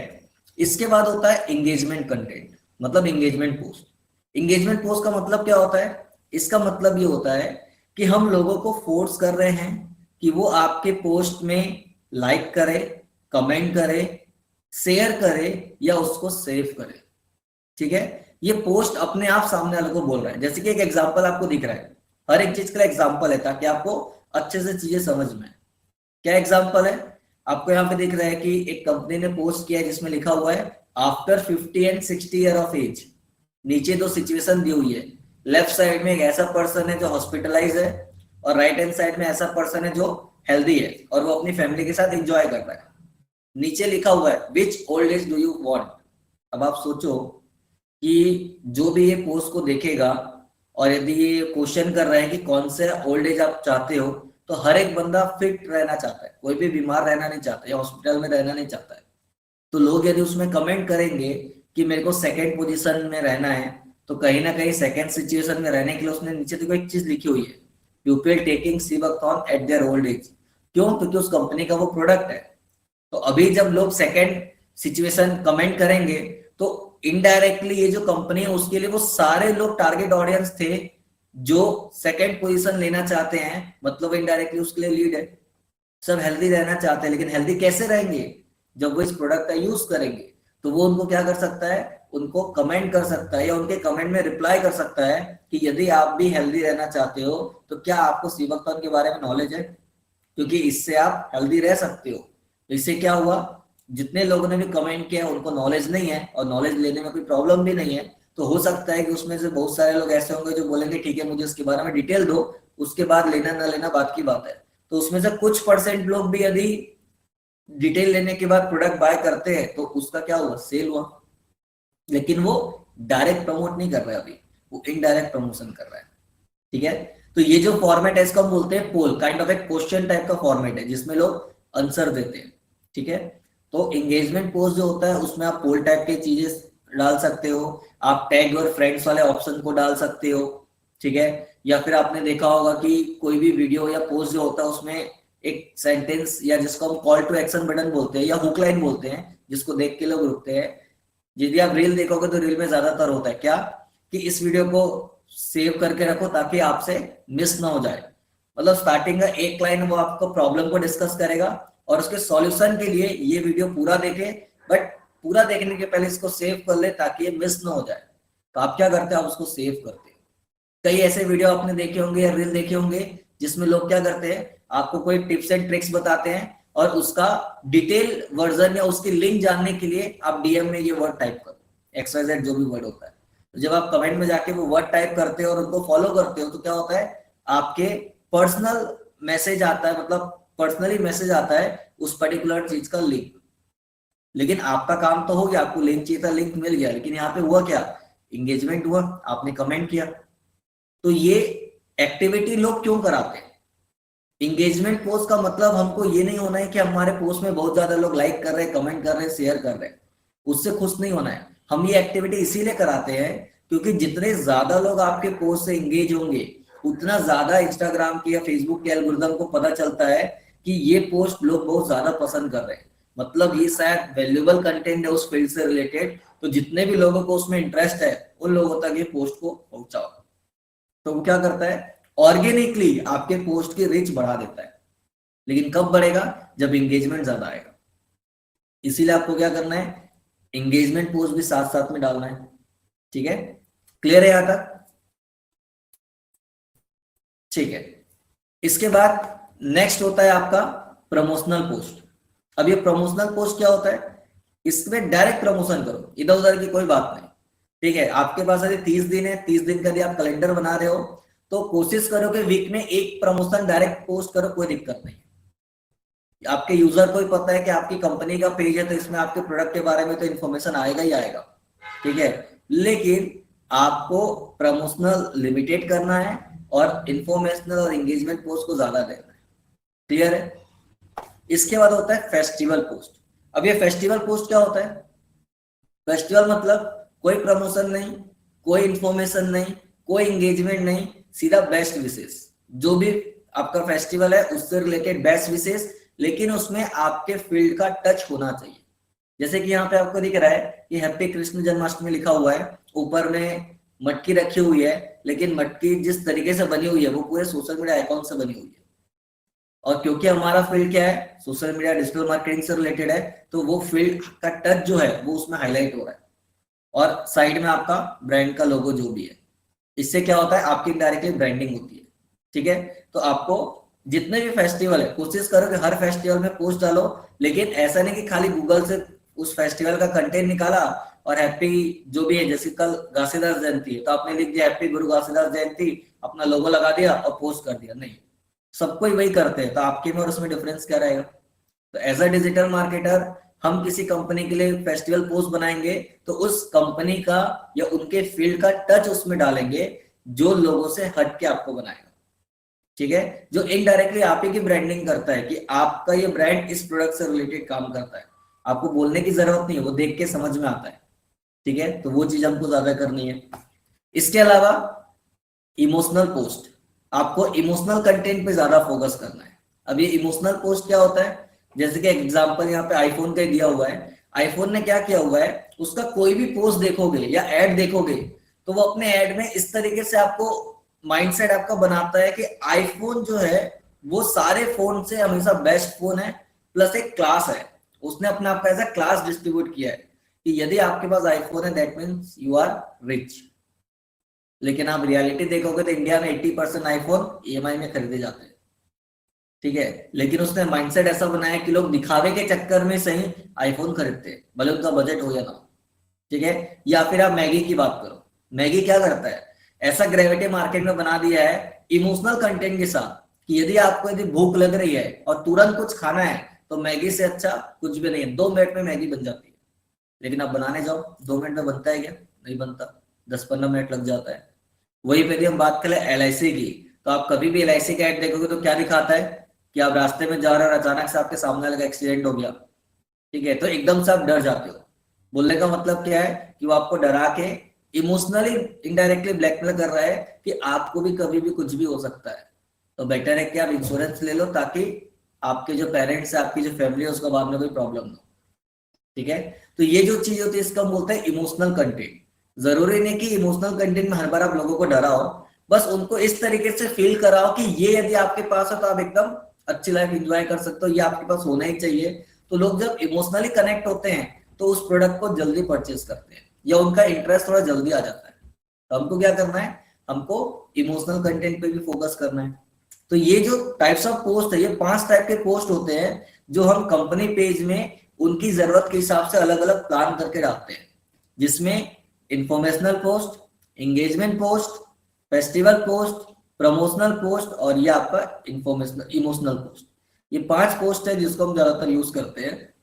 इसके बाद होता है एंगेजमेंट कंटेंट, मतलब एंगेजमेंट पोस्ट। एंगेजमेंट पोस्ट का मतलब क्या होता है? इसका मतलब ये होता है कि हम लोगों को फोर्स कर रहे हैं कि वो आपके पोस्ट में लाइक करे, कमेंट करे, शेयर करे या उसको सेव करे। ठीक है? ये पोस्ट अपने आप सामने वाले को बोल रहा है। जैसे कि एक एग्जांपल आपको दिख रहा है, हर एक चीज का एग्जांपल है ताकि आपको अच्छे से चीजें समझ में आए। क्या एग्जांपल है? आपको यहाँ पे दिख रहा है कि एक कंपनी ने पोस्ट किया है जिसमें लिखा हुआ है after 50 and 60 year of age. नीचे दो सिचुएशन दी हुई है, लेफ्ट साइड में एक ऐसा पर्सन है जो हॉस्पिटलाइज है और राइट हैंड साइड में ऐसा पर्सन है जो हेल्दी है और वो अपनी फैमिली के साथ एंजॉय कर रहा है। नीचे लिखा हुआ है which old age do you want. अब आप सोचो कि जो भी ये पोस्ट को देखेगा और यदि ये क्वेश्चन कर रहे हैं कि कौन से ओल्ड एज आप चाहते हो, तो हर एक बंदा फिट रहना चाहता है, कोई भी बीमार रहना नहीं चाहता या हॉस्पिटल में रहना नहीं चाहता है। तो लोग यदि उसमें कमेंट करेंगे कि मेरे को सेकंड पोजीशन में रहना है, तो कहीं ना कहीं सेकंड सिचुएशन में रहने के लिए उसने नीचे देखो एक चीज लिखी हुई है, people taking sea buckthorn at their old age. क्यों? क्योंकि उस कंपनी का वो प्रोडक्ट है। तो अभी जब लोग सेकंड सिचुएशन कमेंट करेंगे तो इनडायरेक्टली ये जो कंपनी है उसके लिए वो सारे लोग टारगेट ऑडियंस थे जो सेकंड पोजीशन लेना चाहते हैं, मतलब इनडायरेक्टली उसके लिए लीड है। सब हेल्दी रहना चाहते हैं, लेकिन हेल्दी कैसे रहेंगे? जब वो इस प्रोडक्ट का यूज करेंगे। तो वो उनको क्या कर सकता है, उनको कमेंट कर सकता है या उनके कमेंट में रिप्लाई कर सकता है कि यदि आप भी हेल्दी रहना चाहते हो तो क्या आपको सीवकथॉन के बारे में नॉलेज है, क्योंकि इससे आप हेल्दी रह सकते हो। इससे क्या हुआ, जितने लोगों ने भी कमेंट किया उनको नॉलेज नहीं है और नॉलेज लेने में कोई प्रॉब्लम भी नहीं है। तो हो सकता है कि उसमें से बहुत सारे लोग ऐसे होंगे जो बोलेंगे ठीक है मुझे इसके बारे में डिटेल दो, उसके बाद लेना ना लेना बात की बात है। तो उसमें से कुछ परसेंट लोग भी यदि डिटेल लेने के बाद प्रोडक्ट बाय करते हैं तो उसका क्या हुआ, सेल हुआ। लेकिन वो डायरेक्ट प्रमोट नहीं कर रहा है, अभी वो इनडायरेक्ट प्रमोशन कर रहा है। ठीक है? तो ये जो फॉर्मेट है इसको हम बोलते हैं पोल, काइंड ऑफ एक क्वेश्चन टाइप का फॉर्मेट है जिसमें लोग आंसर देते हैं। ठीक है? तो एंगेजमेंट पोस्ट जो होता है उसमें आप पोल टाइप की चीजें डाल सकते हो, आप टैग और फ्रेंड्स वाले ऑप्शन को डाल सकते हो। ठीक है? या फिर आपने देखा होगा कि कोई भी वीडियो या पोस्ट जो होता है उसमें एक सेंटेंस या जिसको हम कॉल टू एक्शन बटन बोलते हैं या हुक लाइन बोलते हैं, जिसको देख के लोग रुकते हैं। यदि आप रील देखोगे तो रील में ज्यादातर होता है क्या कि इस वीडियो को सेव करके रखो ताकि आपसे मिस ना हो जाए। मतलब स्टार्टिंग का एक लाइन वो आपको प्रॉब्लम को डिस्कस करेगा और उसके सॉल्यूशन के लिए ये वीडियो पूरा देखे, बट पूरा देखने के पहले इसको सेव कर ले ताकि ये मिस ना हो जाए। तो आप क्या करते हैं, आप उसको सेव करते हैं। कई ऐसे वीडियो आपने देखे होंगे या रील देखे होंगे जिसमें लोग क्या करते हैं, आपको कोई टिप्स एंड ट्रिक्स बताते हैं और उसका डिटेल वर्जन या उसकी लिंक जानने के लिए आप डीएम में ये वर्ड टाइप करो, XYZ जो भी वर्ड होता है। तो जब आप कमेंट में जाके वो वर्ड टाइप करते हो और उनको फॉलो करते हो तो क्या होता है, आपके पर्सनल मैसेज आता है, मतलब पर्सनली मैसेज आता है उस पर्टिकुलर चीज का लिंक। लेकिन आपका काम तो हो गया, आपको लिंक चाहिए था, लिंक मिल गया, लेकिन यहाँ पे हुआ क्या, इंगेजमेंट हुआ, आपने कमेंट किया। तो ये एक्टिविटी लोग क्यों कराते हैं? इंगेजमेंट पोस्ट का मतलब हमको ये नहीं होना है कि हमारे पोस्ट में बहुत ज्यादा लोग लाइक कर रहे हैं, कमेंट कर रहे हैं, शेयर कर रहे हैं, उससे खुश नहीं होना है। हम ये एक्टिविटी इसीलिए कराते हैं क्योंकि जितने ज्यादा लोग आपके पोस्ट से इंगेज होंगे उतना ज्यादा इंस्टाग्राम के या फेसबुक के एल्गोरिथम को पता चलता है कि ये पोस्ट लोग बहुत ज्यादा पसंद कर रहे हैं, मतलब ये शायद वैल्यूएबल कंटेंट है उस फील्ड से रिलेटेड। तो जितने भी लोगों को उसमें इंटरेस्ट है उन लोगों तक ये पोस्ट को पहुंचाओ। तो वो क्या करता है, ऑर्गेनिकली आपके पोस्ट की रीच बढ़ा देता है। लेकिन कब बढ़ेगा? जब एंगेजमेंट ज्यादा आएगा। इसीलिए आपको क्या करना है, एंगेजमेंट पोस्ट भी साथ साथ में डालना है। ठीक है, क्लियर है यहां तक? ठीक है, इसके बाद नेक्स्ट होता है आपका प्रमोशनल पोस्ट। अब ये प्रमोशनल पोस्ट क्या होता है? इसमें डायरेक्ट प्रमोशन करो, इधर उधर की कोई बात नहीं। ठीक है, आपके पास यदि 30 दिन है, 30 दिन का यदि आप कैलेंडर बना रहे हो तो कोशिश करो कि वीक में एक प्रमोशन डायरेक्ट पोस्ट करो, कोई दिक्कत नहीं। आपके यूजर को ही पता है कि आपकी कंपनी का पेज है तो इसमें आपके प्रोडक्ट के बारे में तो इन्फॉर्मेशन आएगा ही आएगा। ठीक है, लेकिन आपको प्रमोशनल लिमिटेड करना है और इंफॉर्मेशनल और एंगेजमेंट पोस्ट को ज्यादा देना है। क्लियर है? इसके बाद होता है फेस्टिवल पोस्ट। अब ये फेस्टिवल पोस्ट क्या होता है? फेस्टिवल मतलब कोई प्रमोशन नहीं, कोई इंफॉर्मेशन नहीं, कोई एंगेजमेंट नहीं, सीधा बेस्ट विशेष। जो भी आपका फेस्टिवल है उससे रिलेटेड बेस्ट विशेष, लेकिन उसमें आपके फील्ड का टच होना चाहिए। जैसे कि यहाँ पे आपको दिख रहा है कि हैप्पी कृष्ण जन्माष्टमी लिखा हुआ है, ऊपर में मटकी रखी हुई है, लेकिन मटकी जिस तरीके से बनी हुई है वो पूरे सोशल मीडिया आइकॉन से बनी हुई है। और क्योंकि हमारा फील्ड क्या है, सोशल मीडिया डिजिटल मार्केटिंग से रिलेटेड है, तो वो फील्ड का टच जो है वो उसमें हाईलाइट हो रहा है। और साइड में आपका ब्रांड का लोगो जो भी है, इससे क्या होता है, आपकी डायरेक्टली ब्रांडिंग होती है। ठीक है, तो आपको जितने भी फेस्टिवल है कोशिश करो कि हर फेस्टिवल में पोस्ट डालो, लेकिन ऐसा नहीं कि खाली गूगल से उस फेस्टिवल का कंटेंट निकाला और हैप्पी जो भी है, जैसे कल घासीदास जयंती है तो आपने लिख दिया हैप्पी गुरु घासीदास जयंती, अपना लोगो लगा दिया और पोस्ट कर दिया। नहीं, सबको ही वही करते हैं, तो आपके में और उसमें डिफरेंस क्या रहेगा? तो एज अ डिजिटल मार्केटर हम किसी कंपनी के लिए फेस्टिवल पोस्ट बनाएंगे तो उस कंपनी का या उनके फील्ड का टच उसमें डालेंगे जो लोगों से हट के आपको बनाएगा। ठीक है, जो इनडायरेक्टली आप ही की ब्रांडिंग करता है कि आपका ये ब्रांड इस प्रोडक्ट से रिलेटेड काम करता है। आपको बोलने की जरूरत नहीं है, वो देख के समझ में आता है। ठीक है, तो वो चीज हमको ज्यादा करनी है। इसके अलावा इमोशनल पोस्ट, आपको इमोशनल कंटेंट पे ज्यादा फोकस करना है। अब ये इमोशनल पोस्ट क्या होता है? जैसे कि एग्जांपल यहाँ पे आईफोन का दिया हुआ है। आईफोन ने क्या किया हुआ है, उसका कोई भी पोस्ट देखोगे या एड देखोगे तो वो अपने एड में इस तरीके से आपको माइंडसेट आपका बनाता है कि आईफोन जो है वो सारे फोन से हमेशा बेस्ट फोन है, प्लस एक क्लास है। उसने अपने आप का ऐसा क्लास डिस्ट्रीब्यूट किया है कि यदि आपके पास आईफोन है that means you are rich. लेकिन आप रियलिटी देखोगे तो इंडिया में 80% आईफोन ईएमआई में खरीदे जाते हैं। ठीक है, लेकिन उसने माइंडसेट ऐसा बनाया कि लोग दिखावे के चक्कर में सही आईफोन खरीदते हैं, भले उनका बजट हो या ना। ठीक है, या फिर आप मैगी की बात करो, मैगी क्या करता है, ऐसा ग्रेविटी मार्केट में बना दिया है इमोशनल कंटेंट के साथ कि यदि आपको यदि भूख लग रही है और तुरंत कुछ खाना है तो मैगी से अच्छा कुछ भी नहीं है, 2 मिनट में मैगी बन जाती है। लेकिन आप बनाने जाओ 2 मिनट में बनता है क्या? नहीं बनता, 10-15 मिनट लग जाता है। वही पे हम बात करें एलआईसी की, तो आप कभी भी एलआईसी का एड देखोगे तो क्या दिखाता है कि आप रास्ते में जा रहे हो और अचानक से आपके सामने लगा एक्सीडेंट हो गया। ठीक है, तो एकदम से आप डर जाते हो। बोलने का मतलब क्या है कि वो आपको डरा के इमोशनली इनडायरेक्टली ब्लैकमेल कर रहा है कि आपको भी कभी भी कुछ भी हो सकता है। तो बेटर है कि आप इंश्योरेंस ले लो ताकि आपके जो पेरेंट्स है, आपकी जो फैमिली है, उसको बाद में कोई प्रॉब्लम ना हो। ठीक है, तो ये जो चीज होती है इसका हम बोलते हैं इमोशनल कंटेंट। जरूरी नहीं कि इमोशनल कंटेंट में हर बार आप लोगों को डराओ, बस उनको इस तरीके से फील कराओ कि ये यदि आपके पास है तो आप एकदम अच्छी लाइफ एंजॉय कर सकते हो, ये आपके पास होना ही चाहिए। तो लोग जब इमोशनली कनेक्ट होते हैं तो उस प्रोडक्ट को जल्दी परचेज करते हैं या उनका इंटरेस्ट थोड़ा जल्दी आ जाता है। तो हमको क्या करना है, हमको इमोशनल कंटेंट पे भी फोकस करना है। तो ये जो टाइप्स ऑफ पोस्ट है, ये 5 टाइप के पोस्ट होते हैं जो हम कंपनी पेज में उनकी जरूरत के हिसाब से अलग अलग प्लान करके डालते हैं, जिसमें informational post, engagement post, festival post, promotional post और ये आपका इमोशनल पोस्ट। ये 5 पोस्ट है जिसको हम ज्यादातर यूज करते हैं।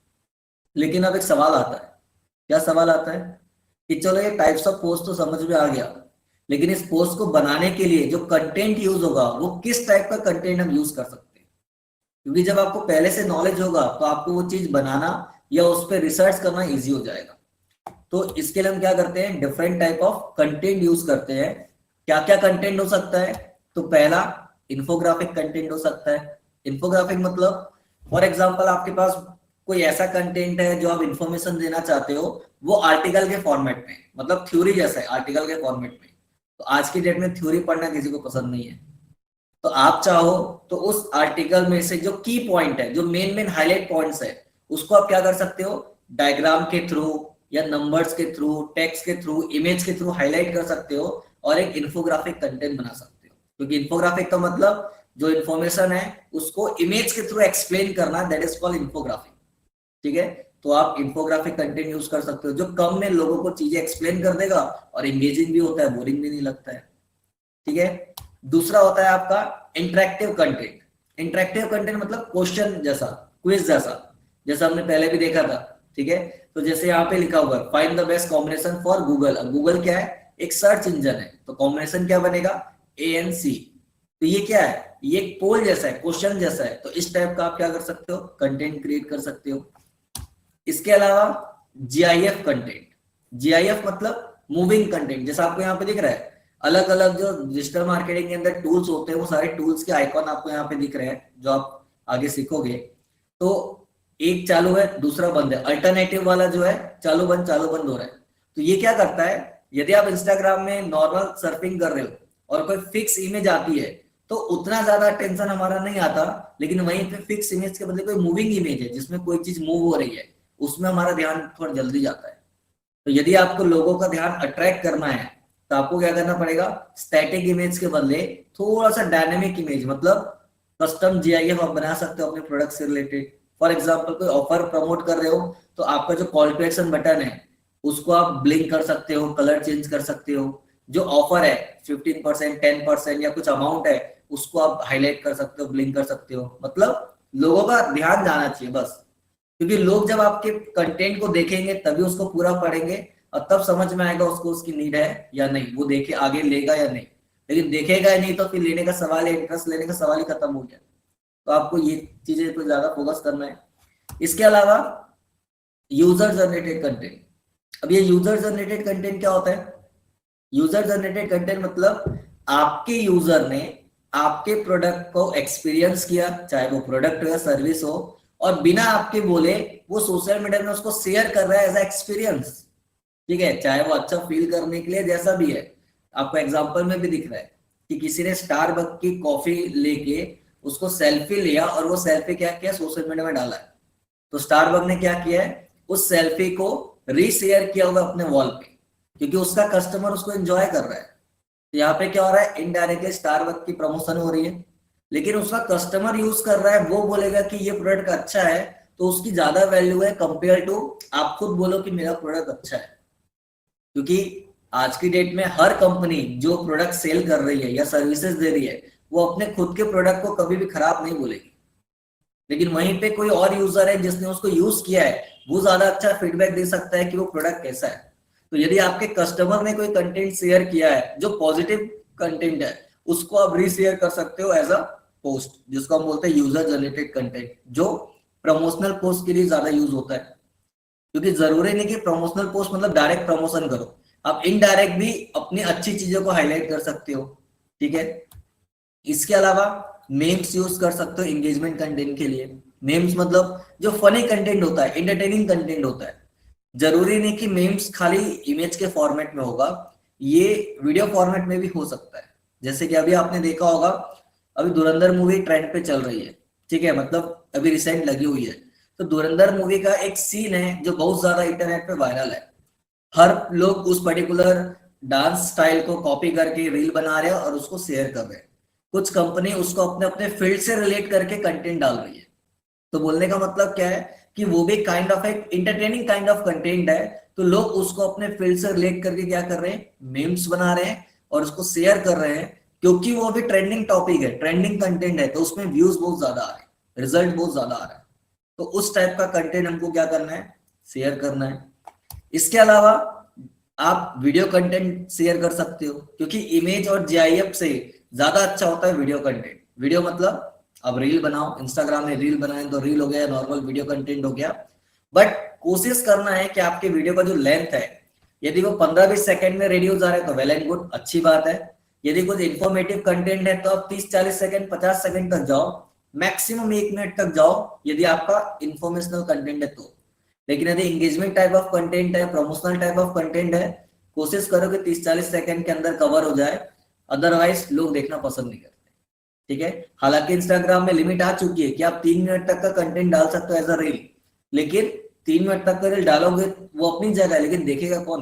लेकिन अब एक सवाल आता है, क्या सवाल आता है कि चलो ये टाइप्स ऑफ पोस्ट तो समझ में आ गया, लेकिन इस पोस्ट को बनाने के लिए जो कंटेंट यूज होगा वो किस टाइप का कंटेंट हम यूज कर सकते हैं? क्योंकि जब आपको पहले से नॉलेज होगा तो आपको वो चीज बनाना या उस पर रिसर्च करना इजी हो जाएगा। तो इसके लिए हम क्या करते हैं, different type of content use करते हैं। क्या क्या कंटेंट हो सकता है? तो पहला इन्फोग्राफिक कंटेंट हो सकता है। इन्फोग्राफिक मतलब फॉर एग्जांपल आपके पास कोई ऐसा कंटेंट है जो आप इंफॉर्मेशन देना चाहते हो, वो आर्टिकल के फॉर्मेट में, मतलब थ्योरी जैसा है आर्टिकल के फॉर्मेट में। तो आज की डेट में थ्योरी पढ़ना किसी को पसंद नहीं है। तो आप चाहो तो उस आर्टिकल में से जो की पॉइंट है, जो मेन मेन हाईलाइट पॉइंट्स है, उसको आप क्या कर सकते हो, डायग्राम के थ्रू या नंबर्स के थ्रू, टेक्स्ट के थ्रू, इमेज के थ्रू हाईलाइट कर सकते हो और एक इन्फोग्राफिक कंटेंट बना सकते हो। क्योंकि इन्फोग्राफिक का मतलब जो इन्फॉर्मेशन है उसको इमेज के थ्रू एक्सप्लेन करना, दैट इज कॉल्ड इन्फोग्राफिक। ठीक है, तो आप इन्फोग्राफिक कंटेंट यूज कर सकते हो जो कम में लोगों को चीजें एक्सप्लेन कर देगा और एंगेजिंग भी होता है, बोरिंग भी नहीं लगता है। ठीक है, दूसरा होता है आपका इंटरेक्टिव कंटेंट। इंटरेक्टिव कंटेंट मतलब क्वेश्चन जैसा, क्विज जैसा, जैसा हमने पहले भी देखा था। ठीक है, तो जैसे यहाँ पे लिखा हुआ है find the best combination for Google. अब गूगल क्या है, एक सर्च इंजन है, तो कॉम्बिनेशन क्या बनेगा, ANC। तो ये क्या है, ये एक पोल जैसा है, क्वेश्चन जैसा है। तो इस टाइप का आप क्या कर सकते हो, कंटेंट क्रिएट कर सकते हो। इसके अलावा GIF कंटेंट, GIF मतलब मूविंग कंटेंट, जैसा आपको यहाँ पे दिख रहा है, अलग अलग जो डिजिटल मार्केटिंग के अंदर टूल्स होते हैं वो सारे टूल्स के आइकॉन आपको यहाँ पे दिख रहे हैं जो आप आगे सीखोगे। तो एक चालू है, दूसरा बंद है, अल्टरनेटिव वाला जो है चालू बंद हो रहा है। तो ये क्या करता है, यदि आप इंस्टाग्राम में नॉर्मल सर्फिंग कर रहे हो और कोई फिक्स इमेज आती है तो उतना ज्यादा टेंशन हमारा नहीं आता, लेकिन वहीं पे फिक्स इमेज के बदले कोई मूविंग इमेज है जिसमें कोई चीज मूव हो रही है, उसमें हमारा ध्यान थोड़ा जल्दी जाता है। तो यदि आपको लोगों का ध्यान अट्रैक्ट करना है तो आपको क्या करना पड़ेगा, स्टैटिक इमेज के बदले थोड़ा सा डायनेमिक इमेज, मतलब कस्टम GIF आप बना सकते हो अपने प्रोडक्ट से रिलेटेड। फॉर एग्जांपल कोई ऑफर प्रमोट कर रहे हो तो आपका जो कॉल टू एक्शन बटन है उसको आप ब्लिंक कर सकते हो, कलर चेंज कर सकते हो। जो ऑफर है 15%, 10% या कुछ अमाउंट है उसको आप हाईलाइट कर सकते हो, ब्लिंक कर सकते हो। मतलब लोगों का ध्यान जाना चाहिए बस, क्योंकि लोग जब आपके कंटेंट को देखेंगे तभी उसको पूरा पढ़ेंगे और तब समझ में आएगा उसको उसकी नीड है या नहीं, वो देखे आगे लेगा या नहीं। लेकिन देखेगा ही नहीं तो फिर लेने का सवाल है, इंटरेस्ट लेने का सवाल ही खत्म हो गया। तो आपको ये चीजें पर ज्यादा फोकस करना है। इसके अलावा यूजर जनरेटेड कंटेंट। अब ये यूजर जनरेटेड कंटेंट क्या होता है, यूजर जनरेटेड कंटेंट मतलब आपके यूजर ने आपके प्रोडक्ट को एक्सपीरियंस किया, चाहे वो प्रोडक्ट हो या सर्विस हो, और बिना आपके बोले वो सोशल मीडिया में उसको शेयर कर रहा है एज ए एक्सपीरियंस। ठीक है, चाहे वो अच्छा फील करने के लिए जैसा भी है। आपको एग्जांपल में भी दिख रहा है कि किसी ने स्टारबक की कॉफी लेके उसको सेल्फी लिया और वो सेल्फी क्या किया, सोशल मीडिया में डाला है। तो स्टारबक ने क्या किया है, उस सेल्फी को रीशेयर किया हुआ अपने वॉल पे, क्योंकि उसका कस्टमर उसको एंजॉय कर रहा है। तो यहाँ पे क्या हो रहा है, इनडायरेक्टली स्टारबक की प्रमोशन हो रही है, लेकिन उसका कस्टमर यूज कर रहा है, वो बोलेगा कि ये प्रोडक्ट अच्छा है तो उसकी ज्यादा वैल्यू है कंपेयर टू आप खुद बोलो कि मेरा प्रोडक्ट अच्छा है। क्योंकि आज की डेट में हर कंपनी जो प्रोडक्ट सेल कर रही है या सर्विसेज दे रही है वो अपने खुद के प्रोडक्ट को कभी भी खराब नहीं बोलेगी। लेकिन वहीं पे कोई और यूजर है जिसने उसको यूज किया है, वो ज्यादा अच्छा फीडबैक दे सकता है कि वो प्रोडक्ट कैसा है। तो यदि आपके कस्टमर ने कोई कंटेंट शेयर किया है जो पॉजिटिव कंटेंट है, उसको आप रीशेयर कर सकते हो एज अ पोस्ट, जिसको हम बोलते हैं यूजर जनरेटेड कंटेंट, जो प्रमोशनल पोस्ट के लिए ज्यादा यूज होता है। क्योंकि जरूरी नहीं कि प्रमोशनल पोस्ट मतलब डायरेक्ट प्रमोशन करो, आप इनडायरेक्ट भी अपनी अच्छी चीजों को हाईलाइट कर सकते हो। ठीक है, इसके अलावा मेम्स यूज कर सकते हो एंगेजमेंट कंटेंट के लिए। मेम्स मतलब जो फनी कंटेंट होता है, एंटरटेनिंग कंटेंट होता है। जरूरी नहीं कि मेम्स खाली इमेज के फॉर्मेट में होगा, ये वीडियो फॉर्मेट में भी हो सकता है। जैसे कि अभी आपने देखा होगा, अभी धुरंधर मूवी ट्रेंड पे चल रही है। ठीक है, मतलब अभी रिसेंट लगी हुई है। तो धुरंधर मूवी का एक सीन है जो बहुत ज्यादा इंटरनेट पे वायरल है। हर लोग उस पर्टिकुलर डांस स्टाइल को कॉपी करके रील बना रहे हैं और उसको शेयर कर रहे हैं। कुछ कंपनी उसको अपने अपने फील्ड से रिलेट करके कंटेंट डाल रही है। तो बोलने का मतलब क्या है कि वो भी काइंड ऑफ एक इंटरटेनिंग काइंड ऑफ कंटेंट है। तो लोग उसको अपने फील्ड से रिलेट करके क्या कर रहे हैं, मीम्स बना रहे हैं और उसको शेयर कर रहे हैं, क्योंकि वो अभी ट्रेंडिंग टॉपिक है, ट्रेंडिंग कंटेंट है, तो उसमें व्यूज बहुत ज्यादा आ रहे हैं, रिजल्ट बहुत ज्यादा आ रहा है। तो उस टाइप का कंटेंट हमको क्या करना है, शेयर करना है। इसके अलावा आप वीडियो कंटेंट शेयर कर सकते हो, क्योंकि इमेज और GIF से ज्यादा अच्छा होता है वीडियो कंटेंट। वीडियो मतलब अब रील बनाओ, इंस्टाग्राम में रील बनाए तो रील हो गया, नॉर्मल वीडियो कंटेंट हो गया। बट कोशिश करना है कि आपके वीडियो का जो लेंथ है, यदि वो 15-20 सेकंड में रेडियो जा रहा है तो वेल एंड गुड, अच्छी बात है। यदि कुछ इंफॉर्मेटिव कंटेंट है तो आप 30-40 सेकंड 50 सेकंड तक जाओ, मैक्सिमम 1 मिनट तक जाओ यदि आपका इंफॉर्मेशनल कंटेंट है तो। लेकिन यदि एंगेजमेंट टाइप ऑफ कंटेंट है, प्रमोशनल टाइप ऑफ कंटेंट है, कोशिश करो कि 30-40 सेकंड के अंदर कवर हो जाए, अदरवाइज लोग देखना पसंद नहीं करते। ठीक है। हालांकि इंस्टाग्राम में लिमिट आ चुकी है कि आप 3 मिनट तक का कंटेंट डाल सकते हो एज अ रील, लेकिन 3 मिनट तक का रील डालोगे वो अपनी जगह है, लेकिन देखेगा कौन?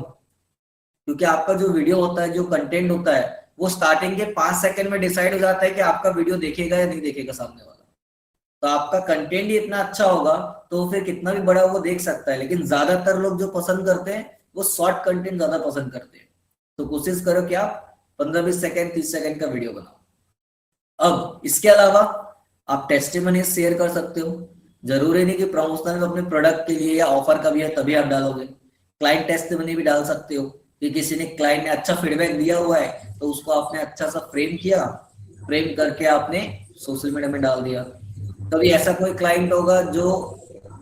क्योंकि आपका जो वीडियो होता है, जो कंटेंट होता है, वो स्टार्टिंग के 5 सेकंड में डिसाइड हो जाता है कि आपका वीडियो देखेगा या नहीं देखेगा सामने वाला। तो आपका कंटेंट ही इतना अच्छा होगा तो फिर कितना भी बड़ा वो देख सकता है, लेकिन ज्यादातर लोग जो पसंद करते हैं वो शॉर्ट कंटेंट ज्यादा पसंद करते हैं। तो कोशिश करो कि आप 15-20 सेकंड 30 सेकंड का वीडियो बनाओ। अब इसके अलावा आप टेस्टिमोनियल शेयर कर सकते हो। जरूरी नहीं कि प्रमोशनल अपने प्रोडक्ट के लिए या ऑफर का भी है तभी आप डालोगे। क्लाइंट टेस्टिमोनी भी डाल सकते हो कि किसी ने, क्लाइंट ने अच्छा फीडबैक दिया हुआ है तो उसको आपने अच्छा सा फ्रेम किया, फ्रेम करके आपने सोशल मीडिया में डाल दिया। कभी ऐसा कोई क्लाइंट होगा जो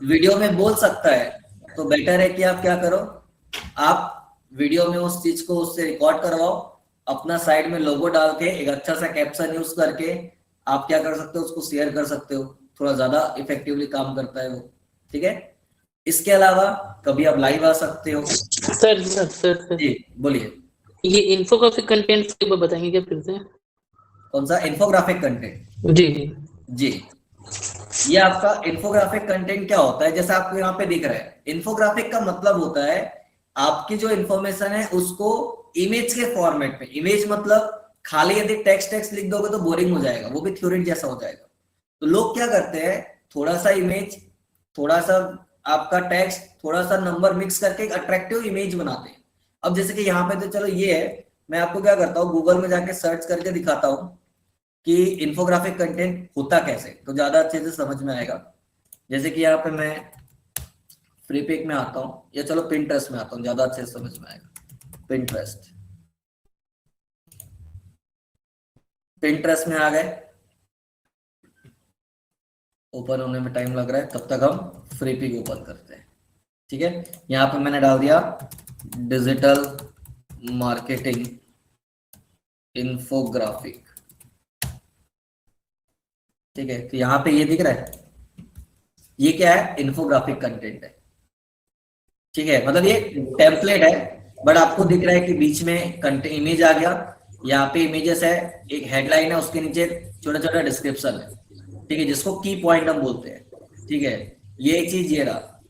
वीडियो में बोल सकता है, तो बेटर है कि आप क्या करो, आप वीडियो में उस चीज को उससे रिकॉर्ड करवाओ, अपना साइड में लोगो डाल के एक अच्छा सा कैप्शन यूज करके आप क्या कर सकते हो, उसको शेयर कर सकते हो। थोड़ा ज्यादा इफेक्टिवली काम करता है वो। ठीक है। इसके अलावा कभी आप लाइव आ सकते हो। सर जी बोलिए। ये इन्फोग्राफिक कंटेंट के बारे में बताएंगे क्या फिर से? कौन सा इन्फोग्राफिक कंटेंट? जी जी जी, ये आपका इन्फोग्राफिक कंटेंट क्या होता है, जैसा आपको यहाँ पे दिख रहा है, इन्फोग्राफिक का मतलब होता है आपकी जो इन्फॉर्मेशन है उसको इमेज के फॉर्मेट में। इमेज मतलब खाली यदि टेक्स्ट टेक्स्ट लिख दोगे तो बोरिंग हो जाएगा, वो भी थ्योरी जैसा हो जाएगा। तो लोग क्या करते हैं, थोड़ा सा इमेज, थोड़ा सा आपका टेक्स्ट, थोड़ा सा नंबर मिक्स करके एक अट्रैक्टिव इमेज बनाते हैं। अब जैसे कि यहाँ पे तो चलो ये है, मैं आपको क्या करता हूँ, गूगल में जाके सर्च करके दिखाता हूँ कि इन्फोग्राफिक कंटेंट होता कैसे, तो ज्यादा अच्छे से समझ में आएगा। जैसे कि यहाँ पे मैं फ्री पिक में आता हूँ, या चलो पिंटरेस्ट में आता हूँ, ज्यादा अच्छे से समझ में आएगा। पिंटरेस्ट, पिंटरेस्ट में आ गए, ओपन होने में टाइम लग रहा है, तब तक हम फ्री पिक ओपन करते हैं। ठीक है। यहाँ पे मैंने डाल दिया डिजिटल मार्केटिंग इन्फोग्राफिक। ठीक है, तो यहाँ पे ये दिख रहा है, ये क्या है, इन्फोग्राफिक कंटेंट है। ठीक है, मतलब ये टेम्पलेट है, बट आपको दिख रहा है कि बीच में कंटेंट इमेज आ गया, यहाँ पे इमेजेस है, एक हेडलाइन है, उसके नीचे छोटा छोटा डिस्क्रिप्शन है। ठीक है, जिसको की पॉइंट हम बोलते हैं। ठीक है, ये चीज ये रहा,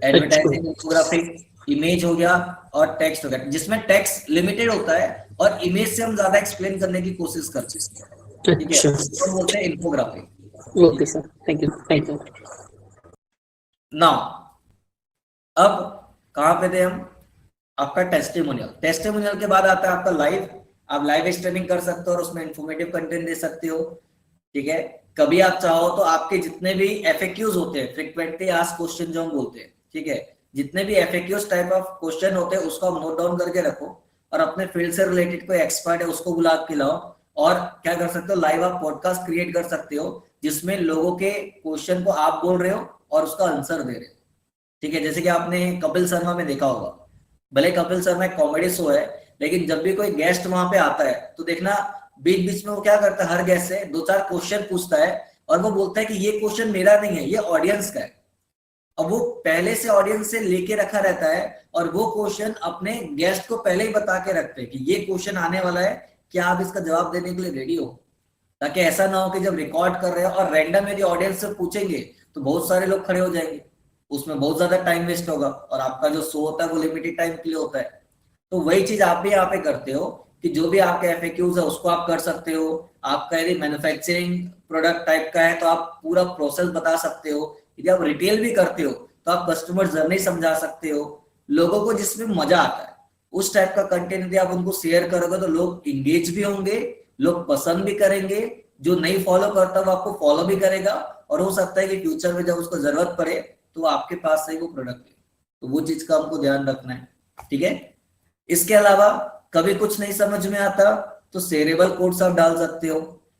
एडवर्टाइजिंग इन्फोग्राफिक, इमेज हो गया और टेक्स्ट हो गया, जिसमें टेक्स्ट लिमिटेड होता है और इमेज से हम ज्यादा एक्सप्लेन करने की कोशिश करते हैं। ठीक है, उसको बोलते हैं infographic. Okay sir, thank you. Now अब कहाँ पे थे हम, आपका टेस्टिमोनियल। टेस्टिमोनियल के बाद आता है आपका लाइव। आप लाइव स्ट्रीमिंग कर सकते हो और उसमें इंफॉर्मेटिव कंटेंट दे सकते हो। ठीक है, कभी आप चाहो तो आपके जितने भी एफएक्यूज होते हैं, फ्रीक्वेंटली आस्क्ड क्वेश्चन जो हम बोलते हैं, ठीक है, जितने भी एफएक्यूज टाइप ऑफ क्वेश्चन होते हैं उसको आप नोट डाउन करके रखो, और अपने फील्ड से रिलेटेड कोई एक्सपर्ट है उसको बुला के लाओ। और क्या कर सकते हो, लाइव आप पॉडकास्ट क्रिएट कर सकते हो जिसमें लोगों के क्वेश्चन को आप बोल रहे हो और उसका आंसर दे रहे हो। ठीक है, जैसे कि आपने कपिल शर्मा में देखा होगा, भले कपिल शर्मा एक कॉमेडी शो है, लेकिन जब भी कोई गेस्ट वहां पे आता है तो देखना बीच बीच में वो क्या करता है, हर गेस्ट से 2-4 क्वेश्चन पूछता है और वो बोलता है कि ये क्वेश्चन मेरा नहीं है, ये ऑडियंस का है। अब वो पहले से ऑडियंस से लेके रखा रहता है और वो क्वेश्चन अपने गेस्ट को पहले ही बता के रखते हैं कि ये क्वेश्चन आने वाला है, क्या आप इसका जवाब देने के लिए रेडी हो, ताकि ऐसा ना हो कि जब रिकॉर्ड कर रहे हो और रैंडम यदि ऑडियंस से पूछेंगे तो बहुत सारे लोग खड़े हो जाएंगे, उसमें बहुत ज्यादा टाइम वेस्ट होगा और आपका जो शो होता है वो लिमिटेड टाइम के लिए होता है। तो वही चीज आप भी यहाँ पे करते हो कि जो भी आपके एफएक्यूज है उसको आप कर सकते हो। आपका यदि मैन्युफैक्चरिंग प्रोडक्ट टाइप का है तो आप पूरा प्रोसेस बता सकते हो। यदि आप रिटेल भी करते हो तो आप कस्टमर जर्नी समझा सकते हो। लोगों को जिसमें मजा आता है उस टाइप का कंटेंट यदि आप उनको शेयर करोगे तो लोग इंगेज भी होंगे, लोग पसंद भी करेंगे। जो नहीं फॉलो करता वो आपको फॉलो भी करेगा और हो सकता है कि फ्यूचर में जब उसको जरूरत पड़े तो आपके पास से ही वो प्रोडक्ट ले। तो वो चीज का हमको ध्यान रखना है। ठीक है, इसके अलावा कभी कुछ नहीं समझ में आता तो शेयरेबल कोट्स आप डाल सकते हो।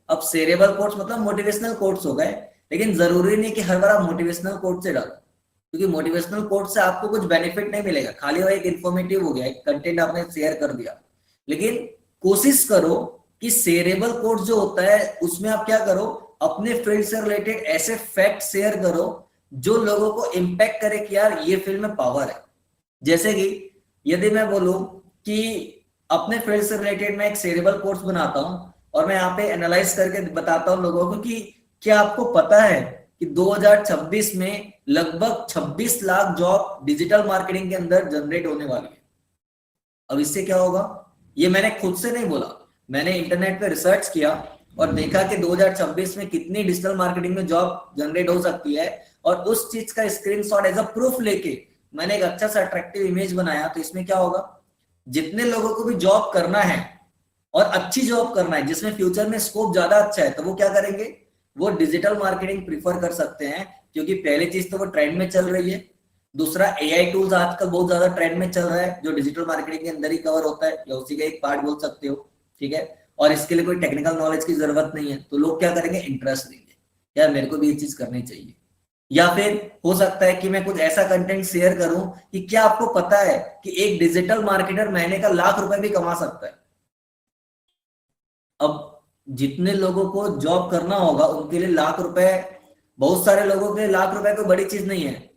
अब शेयरेबल कोट्स मतलब मोटिवेशनल कोट्स हो गए, लेकिन जरूरी नहीं कि हर बार आप मोटिवेशनल कोट से डालो, क्योंकि मोटिवेशनल कोट से आपको कुछ बेनिफिट नहीं मिलेगा, खाली वो एक इन्फॉर्मेटिव हो गया, एक कंटेंट आपने शेयर कर दिया। लेकिन कोशिश करो कि शेयरेबल कोट जो होता है उसमें आप क्या करो, अपने फील्ड से रिलेटेड ऐसे फैक्ट शेयर करो जो लोगों को इंपैक्ट करे कि यार ये फील्ड में पावर है। जैसे कि यदि मैं बोलूं कि अपने फील्ड से रिलेटेड मैं एक शेयरेबल कोट्स बनाता हूं और मैं यहाँ पे एनालाइज करके बताता हूँ लोगों को कि क्या आपको पता है कि 2026 में लगभग 26 लाख जॉब डिजिटल मार्केटिंग के अंदर जनरेट होने वाली है। अब इससे क्या होगा, ये मैंने खुद से नहीं बोला, मैंने इंटरनेट पे रिसर्च किया और देखा कि 2026 में कितनी डिजिटल मार्केटिंग में जॉब जनरेट हो सकती है, और उस चीज का स्क्रीनशॉट एज अ प्रूफ लेके मैंने एक अच्छा सा अट्रैक्टिव इमेज बनाया। तो इसमें क्या होगा, जितने लोगों को भी जॉब करना है और अच्छी जॉब करना है जिसमें फ्यूचर में स्कोप ज्यादा अच्छा है, तो वो क्या करेंगे, वो डिजिटल मार्केटिंग प्रीफर कर सकते हैं, क्योंकि पहली चीज तो वो ट्रेंड में चल रही है, दूसरा एआई टूल्स आजकल बहुत ज्यादा ट्रेंड में चल रहा है जो डिजिटल मार्केटिंग के अंदर ही कवर होता है, या उसी का एक पार्ट बोल सकते हो, ठीक है। और इसके लिए कोई टेक्निकल नॉलेज की जरूरत नहीं है, तो लोग क्या करेंगे, इंटरेस्ट लेंगे, यार मेरे को भी ये चीज करनी चाहिए। या फिर हो सकता है कि मैं कुछ ऐसा कंटेंट शेयर करूं कि क्या आपको पता है कि एक डिजिटल मार्केटर महीने का ₹1,00,000 भी कमा सकता है। अब जितने लोगों को जॉब करना होगा उनके लिए ₹1,00,000, बहुत सारे लोगों के लिए ₹1,00,000 कोई बड़ी चीज नहीं है,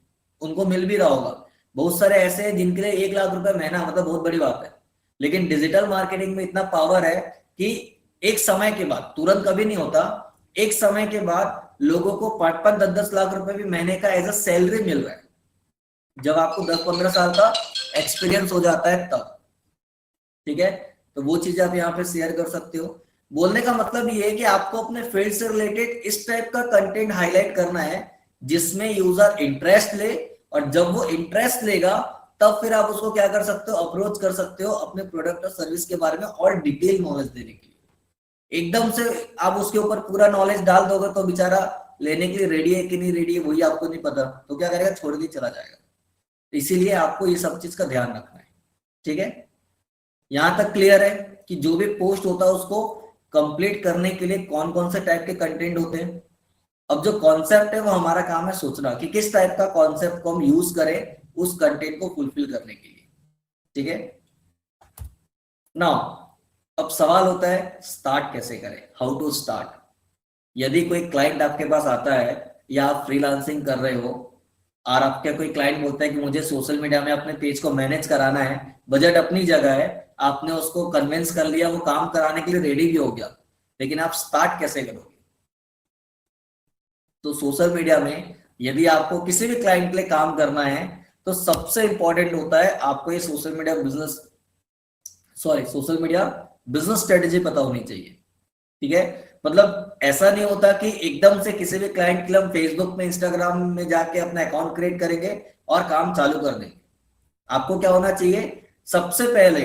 उनको मिल भी रहा होगा। बहुत सारे ऐसे हैं जिनके लिए ₹1,00,000 महीना मतलब बहुत बड़ी बात है। लेकिन डिजिटल मार्केटिंग में इतना पावर है कि एक समय के बाद, तुरंत कभी नहीं होता, एक समय के बाद लोगों को 5-5, 10-10 लाख रुपए भी महीने का एज अ सैलरी मिल रहा है, जब आपको 10-15 साल का एक्सपीरियंस हो जाता है तब, ठीक है। तो वो चीज आप यहाँ पे शेयर कर सकते हो। बोलने का मतलब ये है कि आपको अपने फील्ड से रिलेटेड इस टाइप का कंटेंट हाईलाइट करना है जिसमें यूजर इंटरेस्ट ले, और जब वो इंटरेस्ट लेगा तब फिर आप उसको क्या कर सकते हो, अप्रोच कर सकते हो अपने प्रोडक्ट और सर्विस के बारे में और डिटेल नॉलेज देने के लिए। एकदम से आप उसके ऊपर पूरा नॉलेज डाल दोगे तो बेचारा लेने के लिए रेडी है कि नहीं रेडी है वही आपको नहीं पता, तो क्या करेगा, छोड़ के चला जाएगा। इसीलिए आपको ये सब चीज का ध्यान रखना है, ठीक है। यहां तक क्लियर है कि जो भी पोस्ट होता है उसको कंप्लीट करने के लिए कौन कौन से टाइप के कंटेंट होते हैं। अब जो कॉन्सेप्ट है वो हमारा काम है सोचना कि किस टाइप का कॉन्सेप्ट को हम यूज करें उस कंटेंट को फुलफिल करने के लिए, ठीक है। नाउ अब सवाल होता है स्टार्ट कैसे करें, हाउ टू स्टार्ट। यदि कोई क्लाइंट आपके पास आता है या आप फ्रीलांसिंग कर रहे हो और आपके कोई क्लाइंट बोलता है कि मुझे सोशल मीडिया में अपने पेज को मैनेज कराना है, बजट अपनी जगह है, आपने उसको कन्विंस कर लिया, वो काम कराने के लिए रेडी भी हो गया, लेकिन आप स्टार्ट कैसे करोगे। तो सोशल मीडिया में यदि आपको किसी भी क्लाइंट के लिए काम करना है तो सबसे इंपॉर्टेंट होता है आपको ये सोशल मीडिया बिजनेस स्ट्रेटेजी पता होनी चाहिए, ठीक है। मतलब ऐसा नहीं होता कि एकदम से किसी भी क्लाइंट के लिए हम फेसबुक में, इंस्टाग्राम में जाके अपना अकाउंट क्रिएट करेंगे और काम चालू कर देंगे। आपको क्या होना चाहिए, सबसे पहले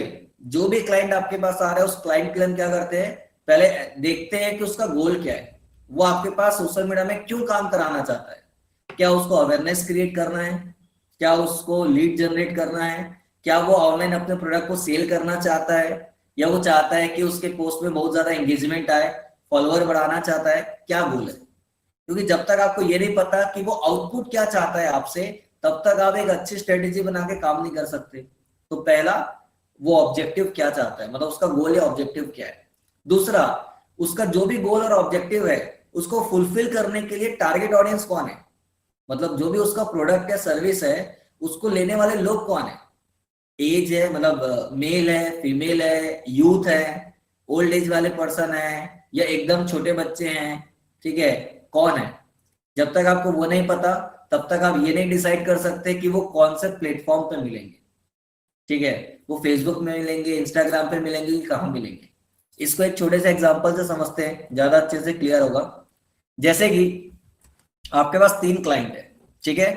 जो भी क्लाइंट आपके पास आ रहा है उस क्लाइंट के लिए हम क्या करते हैं, पहले देखते हैं कि उसका गोल क्या है, वो आपके पास सोशल मीडिया में क्यों काम कराना चाहता है। क्या उसको अवेयरनेस क्रिएट करना है, क्या उसको लीड जनरेट करना है, क्या वो ऑनलाइन अपने प्रोडक्ट को सेल करना चाहता है, या वो चाहता है कि उसके पोस्ट में बहुत ज्यादा एंगेजमेंट आए, फॉलोअर बढ़ाना चाहता है, क्या गोल है। क्योंकि जब तक आपको ये नहीं पता कि वो आउटपुट क्या चाहता है आपसे, तब तक आप एक अच्छी स्ट्रेटेजी बना के काम नहीं कर सकते। तो पहला, वो ऑब्जेक्टिव क्या चाहता है, मतलब उसका गोल या ऑब्जेक्टिव क्या है। दूसरा, उसका जो भी गोल और ऑब्जेक्टिव है उसको फुलफिल करने के लिए टारगेट ऑडियंस कौन है, मतलब जो भी उसका प्रोडक्ट या सर्विस है उसको लेने वाले लोग कौन है। एज है, मतलब मेल है, फीमेल है, यूथ है, ओल्ड एज वाले पर्सन है, या एकदम छोटे बच्चे हैं, ठीक है, कौन है। जब तक आपको वो नहीं पता तब तक आप ये नहीं डिसाइड कर सकते कि वो कौन से प्लेटफॉर्म पे मिलेंगे, ठीक है। वो फेसबुक में मिलेंगे, इंस्टाग्राम पे मिलेंगे, कहाँ मिलेंगे। इसको एक छोटे से एग्जांपल से समझते हैं, ज्यादा अच्छे से क्लियर होगा। जैसे कि आपके पास 3 क्लाइंट है, ठीक है।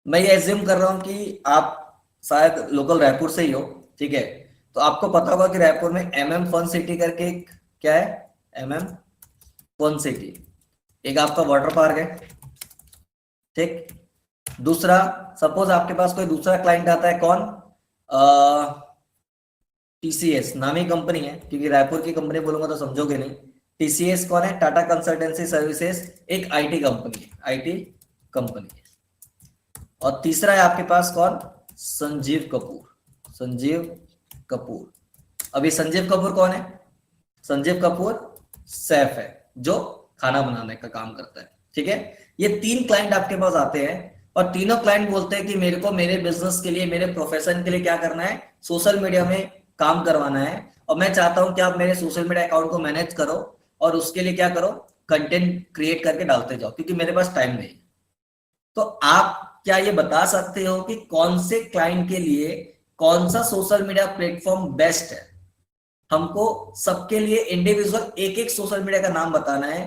मैं ये एज्यूम कर रहा हूं कि आप शायद लोकल रायपुर से ही हो, ठीक है। तो आपको पता होगा कि रायपुर में MM फन सिटी करके एक क्या है, MM फन सिटी, एक आपका वाटर पार्क है, ठीक। दूसरा, सपोज आपके पास कोई दूसरा क्लाइंट आता है, कौन, TCS नामी कंपनी है, क्योंकि रायपुर की कंपनी बोलूंगा तो समझोगे नहीं। TCS कौन है, टाटा कंसल्टेंसी सर्विसेज, एक IT कंपनी है, IT कंपनी है। और तीसरा है आपके पास कौन, संजीव कपूर। अभी संजीव कपूर कौन है, संजीव कपूर शेफ है जो खाना बनाने का काम करता है, ठीक है। ये 3 क्लाइंट आपके पास आते हैं और तीनों क्लाइंट बोलते हैं कि मेरे को मेरे बिजनेस के लिए, मेरे प्रोफेशन के लिए क्या करना है, सोशल मीडिया में काम करवाना है और मैं चाहता हूं कि आप मेरे सोशल मीडिया अकाउंट को मैनेज करो और उसके लिए क्या करो, कंटेंट क्रिएट करके डालते जाओ, क्योंकि मेरे पास टाइम नहीं है। तो आप क्या ये बता सकते हो कि कौन से क्लाइंट के लिए कौन सा सोशल मीडिया प्लेटफॉर्म बेस्ट है? हमको सबके लिए इंडिविजुअल एक एक सोशल मीडिया का नाम बताना है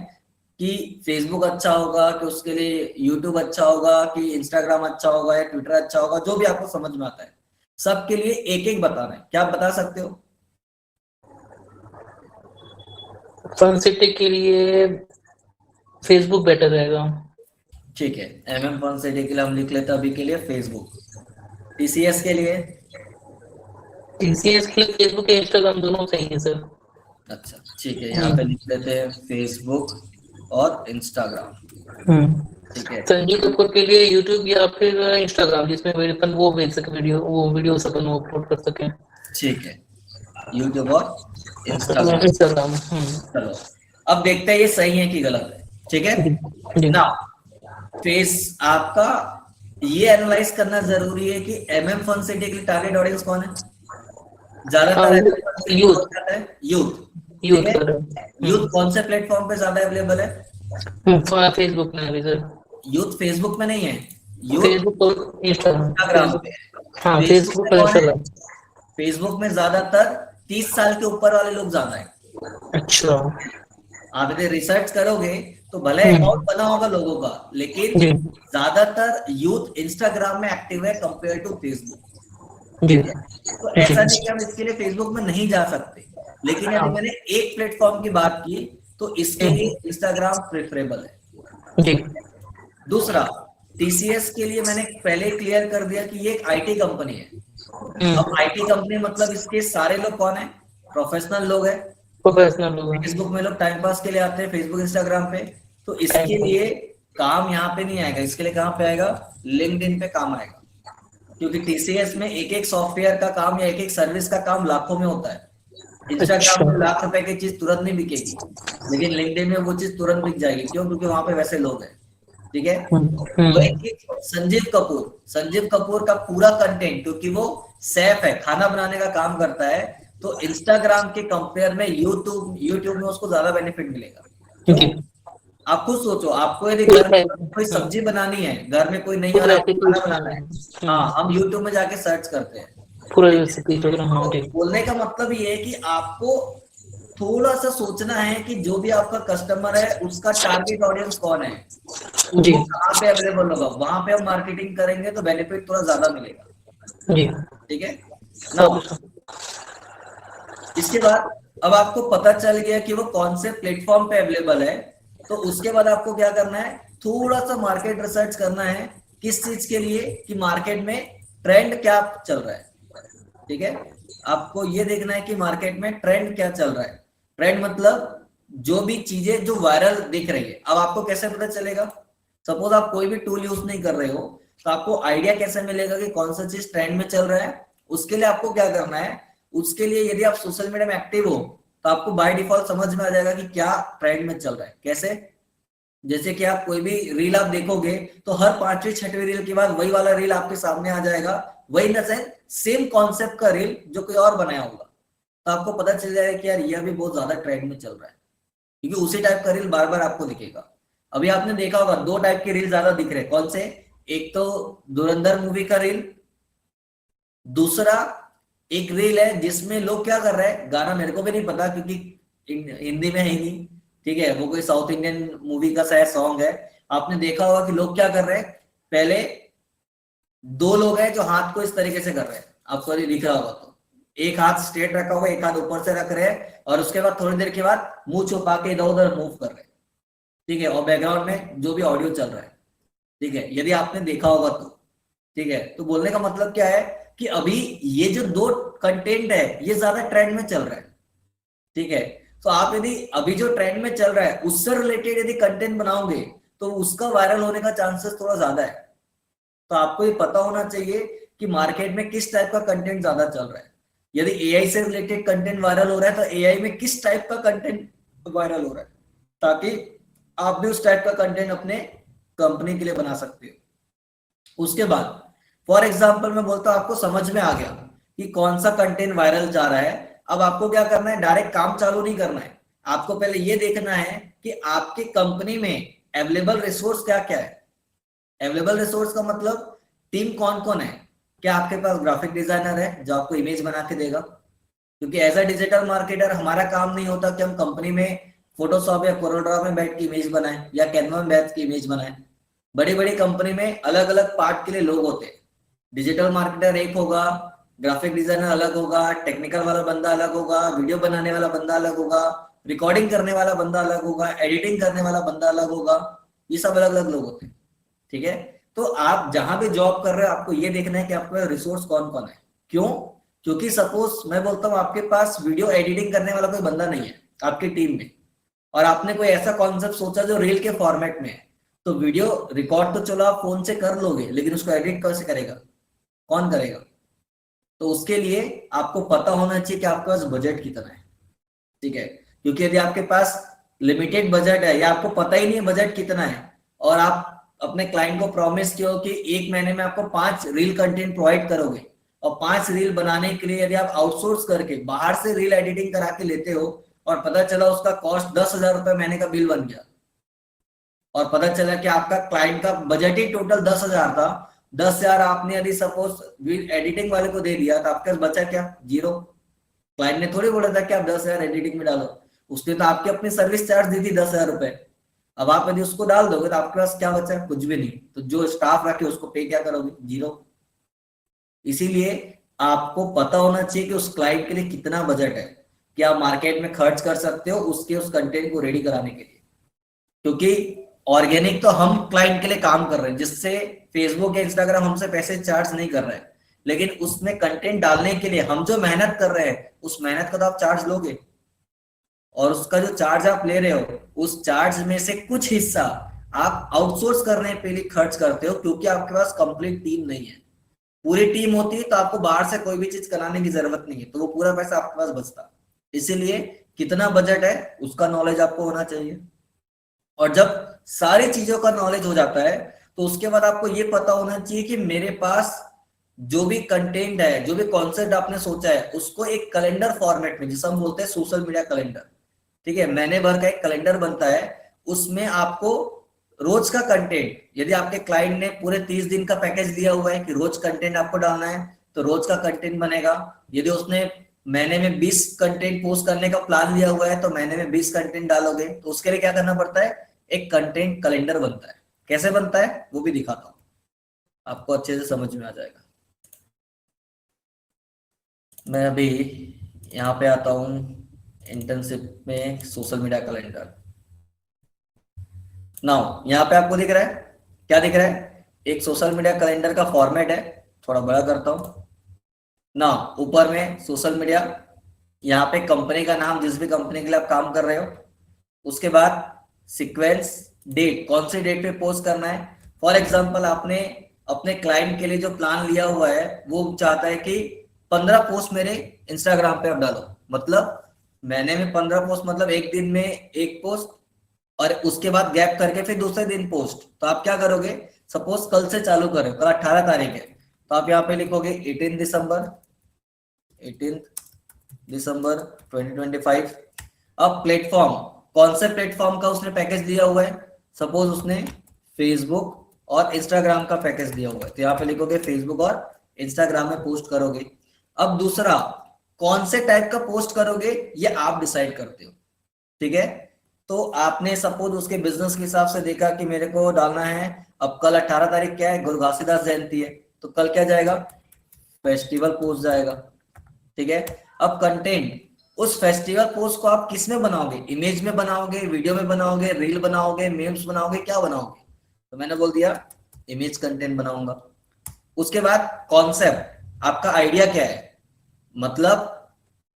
कि फेसबुक अच्छा होगा, कि उसके लिए यूट्यूब अच्छा होगा, कि इंस्टाग्राम अच्छा होगा या ट्विटर अच्छा होगा, जो भी आपको समझ में आता है। सबके लिए एक एक बताना है। क्या आप बता सकते हो? फन सिटी के लिए फेसबुक बेटर रहेगा। ठीक है, एमएम फन सिटी के लिए हम लिख लेते हैं अभी के लिए फेसबुक। टीसीएस के लिए? टीसीएस के लिए फेसबुक या इंस्टाग्राम दोनों सही है सर। अच्छा ठीक है, यहाँ पे लिख लेते हैं फेसबुक और इंस्टाग्राम। ठीक है, संजीव कपूर के लिए यूट्यूब या फिर इंस्टाग्राम, जिसमें अपन वो भेज सके वीडियो, वो वीडियोस अपन अपलोड कर सके। ठीक है, यूट्यूब और इंस्टाग्राम। इंस्टाग्राम। चलो, अब देखते हैं ये सही है कि गलत है। ठीक है जी। ना, फेस आपका ये एनालाइज करना जरूरी है कि एमएम फन सिटी के लिए टारगेट ऑडियंस कौन है। ज्यादातर एमएम फन सिटी यूथ। कौन जाता है? यूथ। ठीक यूथ है, सर। यूथ कौन से प्लेटफॉर्म पे ज्यादा अवेलेबल है? फेसबुक में अभी सर। यूथ फेसबुक में नहीं है, यूथ फेसबुक और इंस्टाग्राम। इंस्टाग्राम पे है। हाँ, फेसबुक फेसबुक में और कौन है? इंस्टाग्राम। फेसबुक में ज्यादातर 30 साल के ऊपर वाले लोग ज्यादा है। अच्छा। आप यदि रिसर्च करोगे तो भले अकाउंट बना होगा लोगों का, लेकिन जी ज्यादातर यूथ इंस्टाग्राम में एक्टिव है कंपेयर टू फेसबुक। जी ठीक है, तो ऐसा नहीं कि हम इसके लिए फेसबुक में नहीं जा सकते, लेकिन यदि मैंने एक प्लेटफॉर्म की बात की तो इसके लिए इंस्टाग्राम प्रेफरेबल है। जी। दूसरा, टीसीएस के लिए मैंने पहले क्लियर कर दिया कि ये एक आईटी कंपनी है। अब आईटी कंपनी मतलब इसके सारे लोग कौन है? प्रोफेशनल लोग हैं। प्रोफेशनल होगा। फेसबुक में लोग टाइम पास के लिए आते हैं, फेसबुक इंस्टाग्राम पे। तो टाइम इसके पर। लिए काम यहाँ पे नहीं आएगा, इसके लिए कहाँ पे आएगा? लिंक्डइन पे काम आएगा। क्योंकि टीसीएस में एक एक सॉफ्टवेयर का काम या एक एक सर्विस का काम लाखों में होता है। अच्छा। इंस्टाग्राम में लाख रुपए की चीज तुरंत नहीं बिकेगी, लेकिन लिंक्डइन में वो चीज तुरंत बिक जाएगी। क्यों? क्योंकि वहां पे वैसे लोग हैं। ठीक है, वही चीज संजीव कपूर का पूरा कंटेंट, क्योंकि वो शेफ है, खाना बनाने का काम करता है, तो इंस्टाग्राम के कंपेयर में यूट्यूब में उसको ज्यादा बेनिफिट मिलेगा। क्यों? जी। आप खुद सोचो, आपको यदि फुल घर में कोई सब्जी बनानी है, घर में कोई नहीं आ फुल रहा है, आपको खाना बनाना है, एप्लीकेशन। हाँ, हम यूट्यूब में जाके सर्च करते हैं। पूरा ठीक है, रेसिपी प्रोग्राम। हाँ तो जी। बोलने का मतलब ये है कि आपको थोड़ा सा सोचना है कि जो भी आपका कस्टमर है उसका टारगेट ऑडियंस कौन है, जी वो कहाँ पे अवेलेबल होगा, वहां पे हम मार्केटिंग करेंगे तो बेनिफिट थोड़ा ज्यादा मिलेगा। जी। ठीक है ना। सब। इसके बाद अब आपको पता चल गया कि वो कौन से प्लेटफॉर्म पे अवेलेबल है, तो उसके बाद आपको क्या करना है? थोड़ा सा मार्केट रिसर्च करना है। किस चीज के लिए? कि मार्केट में ट्रेंड क्या चल रहा है। ठीक है, आपको ये देखना है कि मार्केट में ट्रेंड क्या चल रहा है। ट्रेंड मतलब जो भी चीजें जो वायरल दिख रही है। अब आपको कैसे पता चलेगा? सपोज आप कोई भी टूल यूज नहीं कर रहे हो, तो आपको आइडिया कैसे मिलेगा कि कौन सा चीज ट्रेंड में चल रहा है? उसके लिए आपको क्या करना है? उसके लिए यदि आप सोशल मीडिया में एक्टिव हो तो आपको बाय डिफॉल्ट समझ में आ जाएगा कि क्या ट्रेंड में चल रहा है। कैसे? जैसे कि आप कोई भी रील आप देखोगे तो हर 5वीं 6वीं रील के बाद वही वाला रील आपके सामने आ जाएगा, वही न सेम कॉन्सेप्ट का रील जो कोई और बनाया होगा। तो आपको पता चल जाएगा कि यार ये अभी बहुत ज्यादा ट्रेंड में चल रहा है, क्योंकि उसी टाइप का रील बार बार आपको दिखेगा। अभी आपने देखा होगा दो टाइप के रील ज्यादा दिख रहे हैं। कौन से? एक तो धुरंधर मूवी का रील, दूसरा एक रील है जिसमें लोग क्या कर रहे हैं, गाना मेरे को भी नहीं पता क्योंकि हिंदी में है ही नहीं। ठीक है, वो कोई साउथ इंडियन मूवी का शायद सॉन्ग है। आपने देखा होगा कि लोग क्या कर रहे हैं, पहले दो लोग हैं जो हाथ को इस तरीके से कर रहे हैं, आपको यदि दिख रहा होगा तो एक हाथ स्ट्रेट रखा हुआ, एक हाथ ऊपर से रख रहे हैं, और उसके बाद थोड़ी देर के बाद मुंह छुपा के इधर उधर मूव कर रहे हैं। ठीक है, और बैकग्राउंड में जो भी ऑडियो चल रहा है। ठीक है, यदि आपने देखा होगा तो। ठीक है, तो बोलने का मतलब क्या है कि अभी ये जो दो कंटेंट है ये ज्यादा ट्रेंड में चल रहा है। ठीक है, तो आप यदि अभी जो ट्रेंड में चल रहा है उससे रिलेटेड यदि कंटेंट बनाओगे तो उसका वायरल होने का चांसेस थोड़ा ज्यादा है। तो आपको ये पता होना चाहिए कि मार्केट में किस टाइप का कंटेंट ज्यादा चल रहा है। यदि एआई से रिलेटेड कंटेंट वायरल हो रहा है तो एआई में किस टाइप का कंटेंट वायरल हो रहा है, ताकि आप भी उस टाइप का कंटेंट अपने कंपनी के लिए बना सकते हो। उसके बाद फॉर एग्जाम्पल मैं बोलता हूं, आपको समझ में आ गया कि कौन सा कंटेंट वायरल जा रहा है। अब आपको क्या करना है, डायरेक्ट काम चालू नहीं करना है, आपको पहले ये देखना है कि आपके कंपनी में अवेलेबल रिसोर्स क्या क्या है। अवेलेबल रिसोर्स का मतलब टीम कौन कौन है। क्या आपके पास ग्राफिक डिजाइनर है जो आपको इमेज बना के देगा, क्योंकि एज अ डिजिटल मार्केटर हमारा काम नहीं होता कि हम कंपनी में फोटोशॉप या कोरोड्रा में बैठ के इमेज बनाएं या कैनवा में बैठ के इमेज बनाएं। बड़ी बड़ी कंपनी में अलग अलग पार्ट के लिए लोग होते हैं। डिजिटल मार्केटर एक होगा, ग्राफिक डिजाइनर अलग होगा, टेक्निकल वाला बंदा अलग होगा, वीडियो बनाने वाला बंदा अलग होगा, रिकॉर्डिंग करने वाला बंदा अलग होगा, एडिटिंग करने वाला बंदा अलग होगा। ये सब अलग अलग लोग होते हैं, ठीक है। तो आप जहां भी जॉब कर रहे हो आपको ये देखना है कि आपके रिसोर्स कौन कौन है। क्यों? क्योंकि सपोज मैं बोलता हूँ आपके पास वीडियो एडिटिंग करने वाला कोई बंदा नहीं है आपकी टीम में, और आपने कोई ऐसा कॉन्सेप्ट सोचा जो रील के फॉर्मेट में है, तो वीडियो रिकॉर्ड तो चलो आप फोन से कर लोगे, लेकिन उसको एडिट कैसे करेगा, कौन करेगा? तो उसके लिए आपको पता होना चाहिए कि आपके पास बजट कितना है, ठीक है। क्योंकि यदि आपके पास लिमिटेड बजट है या आपको पता ही नहीं है बजट कितना है, और आप अपने क्लाइंट को प्रॉमिस किया हो कि एक महीने में आपको 5 रील कंटेंट प्रोवाइड करोगे, और 5 रील बनाने के लिए यदि आप आउटसोर्स करके बाहर से रील एडिटिंग करा के लेते हो, और पता चला उसका कॉस्ट 10,000 रुपए महीने का बिल बन गया, और पता चला कि आपका क्लाइंट का बजट ही टोटल 10,000 था, 10,000 आपने यदि सपोज एडिटिंग वाले को दे दिया तो आपके पास बचा क्या? 0। क्लाइंट ने थोड़ी बोला था कि आप 10,000 एडिटिंग में डालो, उसने तो आपकी अपनी सर्विस चार्ज दी थी 10,000 रुपए। अब आप यदि उसको डाल दोगे तो आपके पास क्या बचा? कुछ भी नहीं। तो जो स्टाफ रखे उसको पे क्या करोगे? 0। इसीलिए आपको पता होना चाहिए कि उस क्लाइंट के लिए कितना बजट है कि आप मार्केट में खर्च कर सकते हो उसके उस कंटेंट को रेडी कराने के लिए। क्योंकि ऑर्गेनिक तो हम क्लाइंट के लिए काम कर रहे हैं, जिससे फेसबुक या इंस्टाग्राम हमसे पैसे चार्ज नहीं कर रहे हैं, लेकिन उसमें कंटेंट डालने के लिए हम जो मेहनत कर रहे हैं उस मेहनत का तो आप चार्ज लोगे, और उसका जो चार्ज आप ले रहे हो उस चार्ज में से कुछ हिस्सा आप आउटसोर्स करने पे लिए खर्च करते हो, क्योंकि आपके पास कंप्लीट टीम नहीं है। पूरी टीम होती तो आपको बाहर से कोई भी चीज कराने की जरूरत नहीं है, तो वो पूरा पैसा आपके पास बचता। इसीलिए कितना बजट है उसका नॉलेज आपको होना चाहिए, और जब सारी चीजों का नॉलेज हो जाता है तो उसके बाद आपको ये पता होना चाहिए कि मेरे पास जो भी कंटेंट है, जो भी कॉन्सेप्ट आपने सोचा है, उसको एक कैलेंडर फॉर्मेट में, जिसे हम बोलते हैं सोशल मीडिया कैलेंडर, ठीक है, महीने भर का एक कैलेंडर बनता है। उसमें आपको रोज का कंटेंट, यदि आपके क्लाइंट ने पूरे 30 दिन का पैकेज दिया हुआ है कि रोज कंटेंट आपको डालना है, तो रोज का कंटेंट बनेगा। यदि उसने महीने में 20 कंटेंट पोस्ट करने का प्लान लिया हुआ है तो महीने में 20 कंटेंट डालोगे। तो उसके लिए क्या करना पड़ता है? एक कंटेंट कैलेंडर बनता है। कैसे बनता है वो भी दिखाता हूं, आपको अच्छे से समझ में आ जाएगा। मैं अभी यहाँ पे आता हूँ इंटर्नशिप में, सोशल मीडिया कैलेंडर। नाउ यहाँ पे आपको दिख रहा है, क्या दिख रहा है? एक सोशल मीडिया कैलेंडर का फॉर्मेट है, थोड़ा बड़ा करता हूँ ना। ऊपर में सोशल मीडिया, यहाँ पे कंपनी का नाम, जिस भी कंपनी के लिए आप काम कर रहे हो, उसके बाद सीक्वेंस, डेट, कौन सी डेट पे पोस्ट करना है। फॉर एग्जांपल आपने अपने क्लाइंट के लिए जो प्लान लिया हुआ है वो चाहता है कि 15 पोस्ट मेरे इंस्टाग्राम पे आप डालो, मतलब महीने में 15 पोस्ट, मतलब एक दिन में एक पोस्ट, और उसके बाद गैप करके फिर दूसरे दिन पोस्ट। तो आप क्या करोगे? सपोज कल से चालू करें, कल 18 तारीख है, तो आप यहाँ पे लिखोगे 18 दिसंबर 2025। अब प्लेटफॉर्म, कौन से प्लेटफॉर्म का उसने पैकेज दिया हुआ है? सपोज उसने फेसबुक और इंस्टाग्राम का पैकेज दिया हुआ है, तो यहाँ पे लिखोगे फेसबुक और इंस्टाग्राम में पोस्ट करोगे। अब दूसरा, कौन से टाइप का पोस्ट करोगे ये आप डिसाइड करते हो, ठीक है। तो आपने सपोज उसके बिजनेस के हिसाब से देखा कि मेरे को डालना है, अब कल 18 तारीख क्या है? गुरु घासीदास जयंती है, तो कल क्या जाएगा? फेस्टिवल पोस्ट जाएगा, ठीक है। अब कंटेंट, उस फेस्टिवल पोस्ट को आप किस में बनाओगे? इमेज में बनाओगे, वीडियो में बनाओगे, रील बनाओगे, मीम्स बनाओगे, क्या बनाओगे? तो मैंने बोल दिया इमेज कंटेंट बनाऊंगा। उसके बाद कॉन्सेप्ट, आपका आइडिया क्या है? मतलब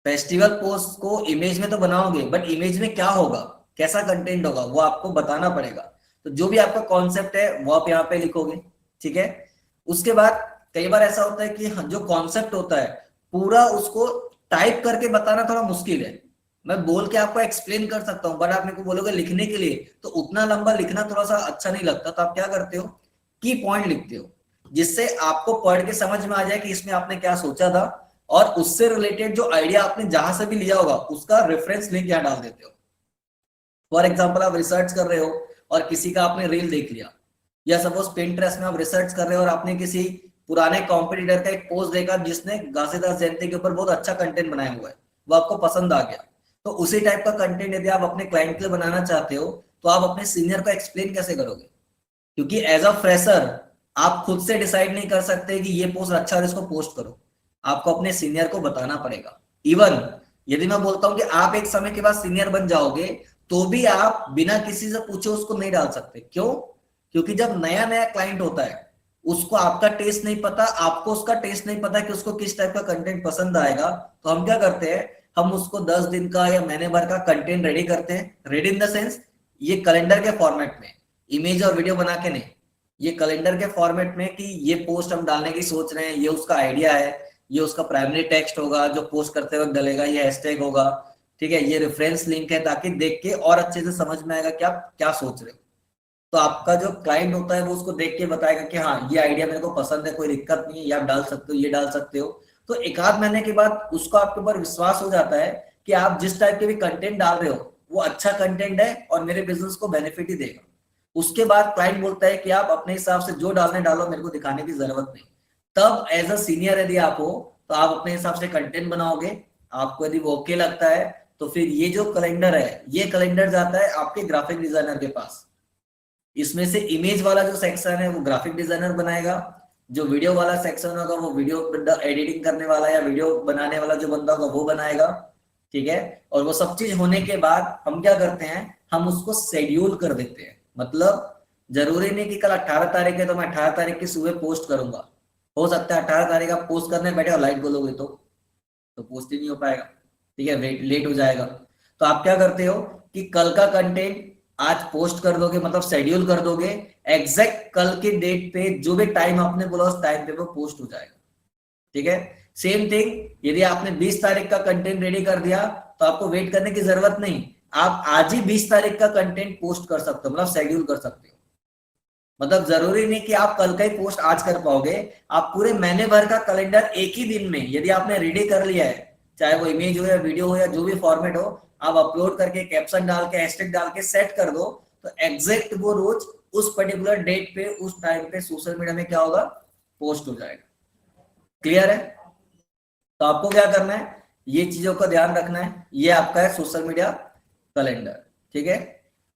फेस्टिवल पोस्ट को इमेज में तो बनाओगे, बट इमेज में क्या होगा, कैसा कंटेंट होगा, वो आपको बताना पड़ेगा। तो जो भी आपका कॉन्सेप्ट है वो आप यहाँ पे लिखोगे, ठीक है। उसके बाद कई बार ऐसा होता है कि जो कॉन्सेप्ट होता है पूरा उसको टाइप करके बताना थोड़ा मुश्किल है। मैं बोल के आपको एक्सप्लेन कर सकता हूँ, बट आप मेरे को बोलोगे लिखने के लिए, तो उतना लंबा लिखना थोड़ा सा अच्छा नहीं लगता। तो आप क्या करते हो? की पॉइंट लिखते हो, जिससे आपको पढ़ के समझ में आ जाए कि इसमें आपने क्या सोचा था और उससे रिलेटेड जो आइडिया आपने जहां से भी लिया होगा उसका रेफरेंस लिंक यहाँ डाल देते हो। फॉर एग्जाम्पल आप रिसर्च कर रहे हो और किसी का आपने रील देख लिया, या सपोज पिंटरेस्ट में आप रिसर्च कर रहे हो और आपने किसी पुराने कॉम्पिटिटर का एक पोस्ट देखा जिसने घासीदास जयंती के ऊपर बहुत अच्छा कंटेंट बनाया हुआ है, वो आपको पसंद आ गया, तो उसी टाइप का कंटेंट यदि आप अपने क्लाइंट के लिए बनाना चाहते हो तो आप अपने सीनियर को एक्सप्लेन कैसे करोगे? क्योंकि एज अ फ्रेशर आप खुद से डिसाइड नहीं कर सकते कि ये पोस्ट अच्छा है इसको पोस्ट करो, आपको अपने सीनियर को बताना पड़ेगा। इवन यदि मैं बोलता हूं कि आप एक समय के बाद सीनियर बन जाओगे तो भी आप बिना किसी से पूछे उसको नहीं डाल सकते। क्यों? क्योंकि जब नया नया क्लाइंट होता है उसको आपका टेस्ट नहीं पता, आपको उसका टेस्ट नहीं पता कि उसको किस टाइप का कंटेंट पसंद आएगा, तो हम क्या करते हैं, हम उसको 10 दिन का या महीने भर का कंटेंट रेडी करते हैं। रेडी इन द सेंस ये कैलेंडर के फॉर्मेट में, इमेज और वीडियो बना के नहीं, ये कैलेंडर के फॉर्मेट में कि ये पोस्ट हम डालने की सोच रहे हैं, ये उसका आइडिया है, ये उसका प्राइमरी टेक्स्ट होगा जो पोस्ट करते वक्त डलेगा, ये हैशटैग होगा, ठीक है, ये रेफरेंस लिंक है, ताकि देख के और अच्छे से समझ में आएगा कि आप क्या सोच रहे हो। तो आपका जो क्लाइंट होता है वो उसको देख के बताएगा कि हाँ ये आइडिया मेरे को पसंद है, कोई दिक्कत नहीं है, ये आप डाल सकते हो, ये डाल सकते हो। तो एक आध महीने के बाद उसको आपके ऊपर विश्वास हो जाता है कि आप जिस टाइप के भी कंटेंट डाल रहे हो वो अच्छा कंटेंट है और मेरे बिजनेस को बेनिफिट ही देगा। उसके बाद क्लाइंट बोलता है कि आप अपने हिसाब से जो डालने डालो, मेरे को दिखाने की जरूरत नहीं। तब एज अ सीनियर यदि आप हो तो आप अपने हिसाब से कंटेंट बनाओगे, आपको यदि वो ओके लगता है तो फिर ये जो कैलेंडर है, ये कैलेंडर जाता है आपके ग्राफिक डिजाइनर के पास। इसमें से इमेज वाला जो सेक्शन है वो ग्राफिक डिजाइनर बनाएगा, जो वीडियो वाला सेक्शन होगा वो वीडियो एडिटिंग करने वाला या वीडियो बनाने वाला जो बंदा होगा वो बनाएगा, ठीक है। और वो सब चीज होने के बाद हम क्या करते हैं, हम उसको शेड्यूल कर देते हैं। मतलब जरूरी नहीं कि कल 18 तारीख है तो मैं 18 तारीख की सुबह पोस्ट करूंगा, हो सकता है 18 तारीख आप पोस्ट करने बैठे और लाइट बोलोगे तो पोस्ट ही नहीं हो पाएगा, ठीक है, लेट हो जाएगा। तो आप क्या करते हो कि कल का कंटेंट आज पोस्ट कर दोगे, मतलब शेड्यूल कर दोगे, एग्जैक्ट कल के डेट पे जो भी टाइम आपने बोला उस टाइम पे वो पोस्ट हो जाएगा, ठीक है। सेम थिंग यदि आपने 20 तारीख का कंटेंट रेडी कर दिया तो आपको वेट करने की जरूरत नहीं, आप आज ही 20 तारीख का कंटेंट पोस्ट कर सकते हो, मतलब शेड्यूल कर सकते हो। मतलब जरूरी नहीं कि आप कल का ही पोस्ट आज कर पाओगे, आप पूरे महीने भर का कैलेंडर एक ही दिन में यदि आपने रेडी कर लिया है, चाहे वो इमेज हो या वीडियो हो या जो भी फॉर्मेट हो, आप अपलोड करके कैप्शन डाल के हैशटैग डाल के सेट कर दो, तो एग्जैक्ट वो रोज उस पर्टिकुलर डेट पे उस टाइम पे सोशल मीडिया में क्या होगा, पोस्ट हो जाएगा। क्लियर है? तो आपको क्या करना है, ये चीजों का ध्यान रखना है। ये आपका है सोशल मीडिया कैलेंडर, ठीक है।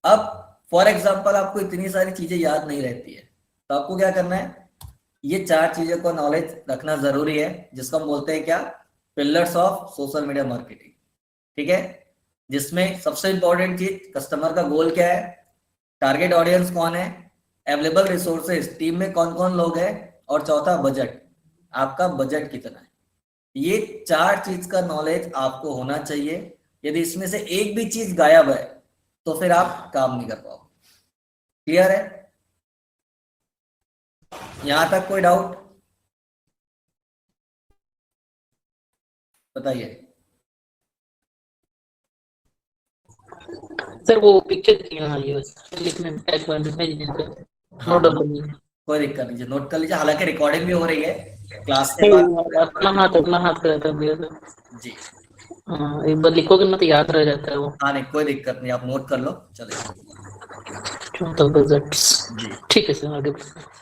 अब फॉर एग्जाम्पल आपको इतनी सारी चीजें याद नहीं रहती है, तो आपको क्या करना है, ये 4 चीजों का नॉलेज रखना जरूरी है, जिसको हम बोलते हैं क्या, pillars of social media marketing, ठीक है। जिसमें सबसे इंपॉर्टेंट चीज कस्टमर का गोल क्या है, टारगेट ऑडियंस कौन है, अवेलेबल रिसोर्सेज, टीम में कौन कौन लोग हैं, और चौथा बजट, आपका बजट कितना है। ये 4 चीज का नॉलेज आपको होना चाहिए। यदि इसमें से एक भी चीज गायब है तो फिर आप काम नहीं कर पाओगे। क्लियर है? यहां तक कोई डाउट बताइए। सर वो पिक्चर हाँ ये बस लिखने में टैग पॉइंट में हाँ नोट डाउन कर लीजिए। कोई दिक्कत नहीं, नोट कर लीजिए, हालांकि रिकॉर्डिंग भी हो रही है क्लास के बाद। अपना हाथ करता है भैया सर। जी हाँ एक बार लिखोगे ना तो याद रह जाता है वो। हाँ, नहीं कोई दिक्कत नहीं, आप नोट कर लो, चलेगा। टोटल बजट, जी ठीक है सर आगे।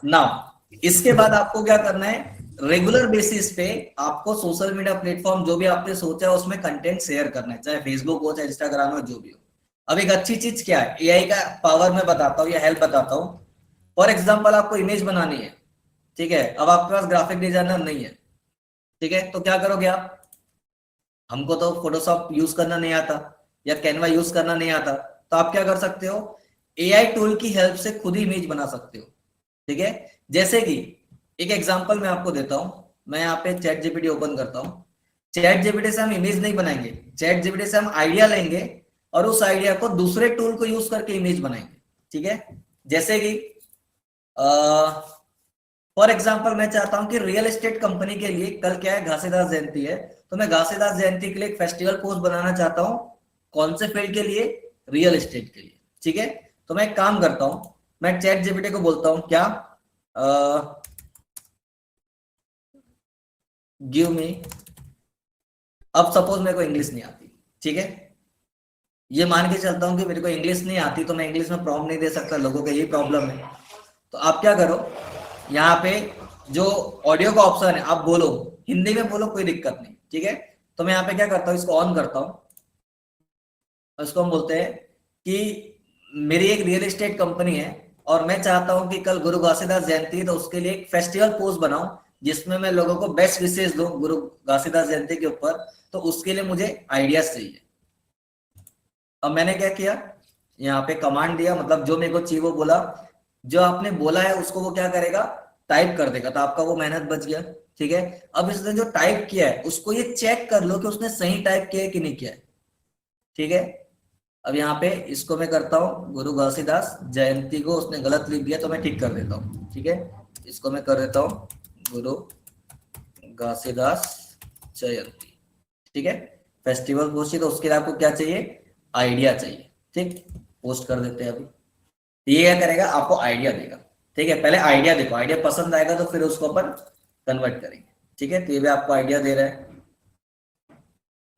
नाउ इसके बाद आपको क्या करना है, रेगुलर बेसिस पे आपको सोशल मीडिया प्लेटफॉर्म जो भी आपने सोचा है उसमें कंटेंट शेयर करना है, चाहे फेसबुक हो चाहे इंस्टाग्राम हो, जो भी हो। अब एक अच्छी चीज क्या है, एआई का पावर मैं बताता हूँ या हेल्प बताता हूँ। फॉर एग्जाम्पल आपको इमेज बनानी है, ठीक है, अब आपके पास ग्राफिक डिजाइनर नहीं है, ठीक है, तो क्या करोगे आप, हमको तो फोटोशॉप यूज करना नहीं आता या कैनवा यूज करना नहीं आता, तो आप क्या कर सकते हो, एआई टूल की हेल्प से खुद ही इमेज बना सकते हो, ठीक है। जैसे कि एक एग्जांपल मैं आपको देता हूं, मैं यहाँ पे चैट जीपीटी ओपन करता हूं। चैट जीपीटी से हम इमेज नहीं बनाएंगे, चैट जीपीटी से हम आइडिया लेंगे और उस आइडिया को दूसरे टूल को यूज करके इमेज बनाएंगे, ठीक है। जैसे कि फॉर एग्जाम्पल मैं चाहता हूं कि रियल एस्टेट कंपनी के लिए कल क्या है, घासीदास जयंती है, तो मैं घासीदास जयंती के लिए एक फेस्टिवल पोस्ट बनाना चाहता हूं। कौन से फील्ड के लिए, रियल एस्टेट के लिए, ठीक है। तो मैं एक काम करता हूं, मैं चैट जीपीटी को बोलता हूं क्या, गिव मी अब सपोज मेरे को इंग्लिश नहीं आती, ठीक है, ये मान के चलता हूँ कि मेरे को इंग्लिश नहीं आती तो मैं इंग्लिश में प्रॉम्प्ट नहीं दे सकता, लोगों का यही प्रॉब्लम है। तो आप क्या करो, यहाँ पे जो ऑडियो का ऑप्शन है आप बोलो, हिंदी में बोलो कोई दिक्कत नहीं, ठीक है। तो मैं यहाँ पे क्या करता हूँ, इसको ऑन करता हूँ, उसको हम बोलते हैं कि मेरी एक रियल एस्टेट कंपनी है और मैं चाहता हूं कि कल गुरु घासीदास जयंती है, तो उसके लिए एक फेस्टिवल पोस्ट बनाऊं जिसमें मैं लोगों को बेस्ट विशेष दूं गुरु घासीदास जयंती के ऊपर। तो उसके लिए मुझे आइडियाज चाहिए। अब मैंने क्या किया, यहाँ पे कमांड दिया, मतलब जो मेरे को चाहिए वो बोला, जो आपने बोला है उसको वो क्या करेगा, टाइप कर देगा, तो आपका वो मेहनत बच गया, ठीक है। अब इसने जो टाइप किया है उसको ये चेक कर लो कि उसने सही टाइप किया है कि नहीं किया है, ठीक है। अब यहाँ पे इसको मैं करता हूँ गुरु घासीदास जयंती को उसने गलत लिख दिया तो मैं ठीक कर देता हूँ, ठीक है। इसको मैं कर देता हूँ गुरु घासीदास जयंती, ठीक है। फेस्टिवल पोस्ट, तो उसके लिए आपको क्या चाहिए, आइडिया चाहिए, ठीक। पोस्ट कर देते हैं अभी। ये क्या करेगा, आपको आइडिया देगा, ठीक है। पहले आइडिया देखो, आइडिया पसंद आएगा तो फिर उसको अपन कन्वर्ट करेंगे, ठीक है। तो ये भी आपको आइडिया दे रहा है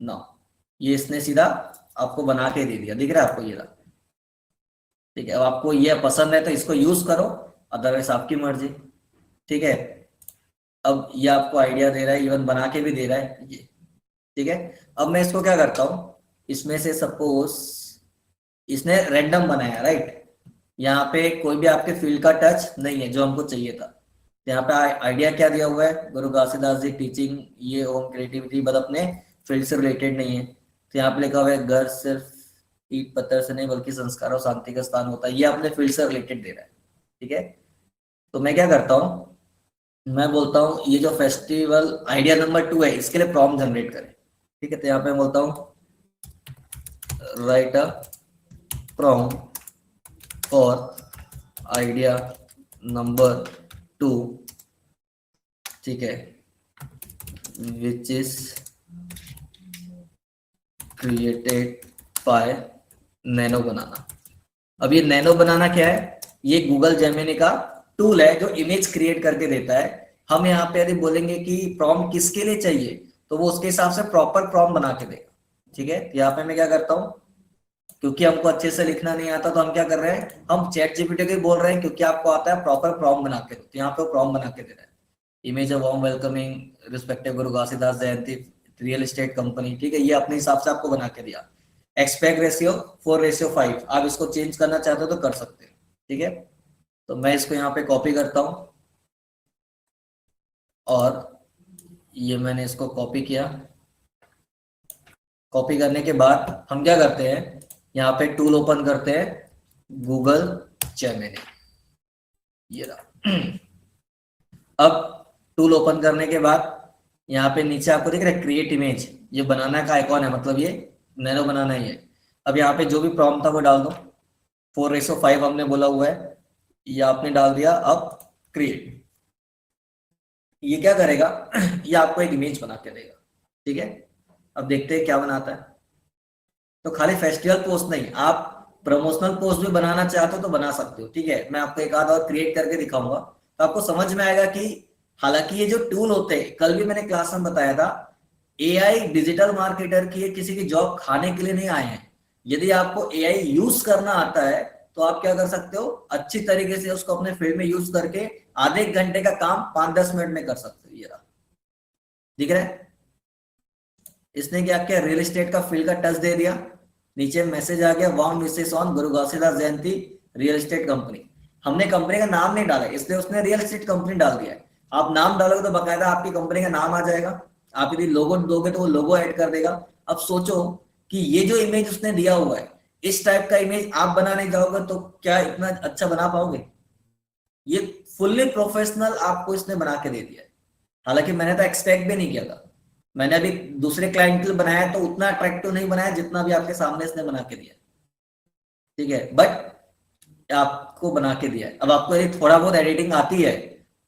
ना, ये इसने सीधा आपको बना के दे दिया, दिख रहा है आपको ये रहा, ठीक है। अब आपको ये पसंद है तो इसको यूज करो, अदरवाइज आपकी मर्जी, ठीक है। अब ये आपको आइडिया दे रहा है, इवन बना के भी दे रहा है ये, ठीक है। अब मैं इसको क्या करता हूं, इसमें से सपोज इसने रैंडम बनाया, राइट। यहाँ पे कोई भी आपके फील्ड का टच नहीं है जो हमको चाहिए था। तो यहाँ पे आइडिया क्या दिया हुआ है, गुरु घासीदास जी टीचिंग ये ओम क्रिएटिविटी, मतलब अपने फील्ड से रिलेटेड नहीं है। तो यहाँ पे लिखा हुआ है घर सिर्फ ईट पत्थर से नहीं बल्कि संस्कार और शांति का स्थान होता है, ये अपने फील्ड से रिलेटेड दे रहा है, ठीक है। तो मैं क्या करता हूँ, मैं बोलता हूँ ये जो फेस्टिवल आइडिया नंबर 2 है इसके लिए प्रॉम्प्ट जनरेट करें, ठीक है। तो यहाँ पे मैं बोलता हूँ write a prompt for idea number 2, ठीक है, which is created by nano banana. अब ये नैनो बनाना क्या है, ये गूगल जेमिनी का टूल है जो इमेज क्रिएट करके देता है। हम यहाँ पे यदि बोलेंगे कि प्रॉम्प्ट किसके लिए चाहिए तो वो उसके हिसाब से प्रॉपर प्रॉम्प्ट बना के देगा, ठीक है। यहाँ पे मैं क्या करता हूँ, क्योंकि हमको अच्छे से लिखना नहीं आता तो हम क्या कर रहे हैं, हम चैट जीपीटी को बोल रहे हैं क्योंकि आपको आता है प्रॉपर प्रॉम्प्ट बना के दो। तो यहाँ पे वो प्रॉम्प्ट बना के दे रहा है, image of warm welcoming respective Guru Ghasidas Jayanti real estate company, ठीक है। ये अपने हिसाब से आपको बना के दिया। एक्सपेक्ट रेशियो 4:5, आप इसको चेंज करना चाहते हो तो कर सकते हो, ठीक है। तो मैं इसको यहाँ पे कॉपी करता हूं और ये मैंने इसको कॉपी किया। कॉपी करने के बाद हम क्या करते हैं, यहाँ पे टूल ओपन करते हैं गूगल जेमिनी, ये रहा। अब टूल ओपन करने के बाद यहाँ पे नीचे आपको दिख रहा है क्रिएट इमेज, ये बनाना का आइकॉन है, मतलब ये नैनो बनाना ही है। अब यहाँ पे जो भी प्रॉम्प्ट था वो डाल दो, 4:5 हमने बोला हुआ है, ये आपने डाल दिया। अब क्रिएट, ये क्या करेगा ये आपको एक इमेज बना के देगा, ठीक है। अब देखते हैं क्या बनाता है। तो खाली फेस्टिवल पोस्ट नहीं, आप प्रमोशनल पोस्ट भी बनाना चाहते हो तो बना सकते हो, ठीक है। मैं आपको एक आध और क्रिएट करके दिखाऊंगा तो आपको समझ में आएगा कि हालांकि ये जो टूल होते हैं, कल भी मैंने क्लास में बताया था, एआई डिजिटल मार्केटर की किसी की जॉब खाने के लिए नहीं आए हैं। यदि आपको एआई यूज करना आता है तो आप क्या कर सकते हो, अच्छी तरीके से उसको अपने फील्ड में यूज करके आधे एक घंटे का काम 5-10 मिनट में कर सकते हो। ये रहा, दिख रहा है। इसने क्या किया, रियल एस्टेट का फील्ड का टच दे दिया, नीचे मैसेज आ गया warm wishes on Guru Ghasidas Jayanti real estate company. हमने कंपनी का नाम नहीं डाला इसलिए उसने रियल एस्टेट कंपनी डाल दिया है। आप नाम डालोगे तो बकायदा आपकी कंपनी का नाम आ जाएगा। आप यदि लोगो दोगे तो वो लोगो ऐड कर देगा। अब सोचो कि ये जो इमेज उसने दिया हुआ है, इस टाइप का इमेज आप बनाने जाओगे तो क्या इतना अच्छा बना पाओगे। ये फुल्ली प्रोफेशनल आपको इसने बना के दे दिया है। हालांकि मैंने तो एक्सपेक्ट भी नहीं किया था, मैंने अभी दूसरे क्लाइंट के लिए बनाया तो उतना अट्रैक्टिव नहीं बनाया जितना भी आपके सामने इसने बना के दिया, ठीक है। बट आपको बना के दिया है। अब आपको यदि थोड़ा बहुत एडिटिंग आती है,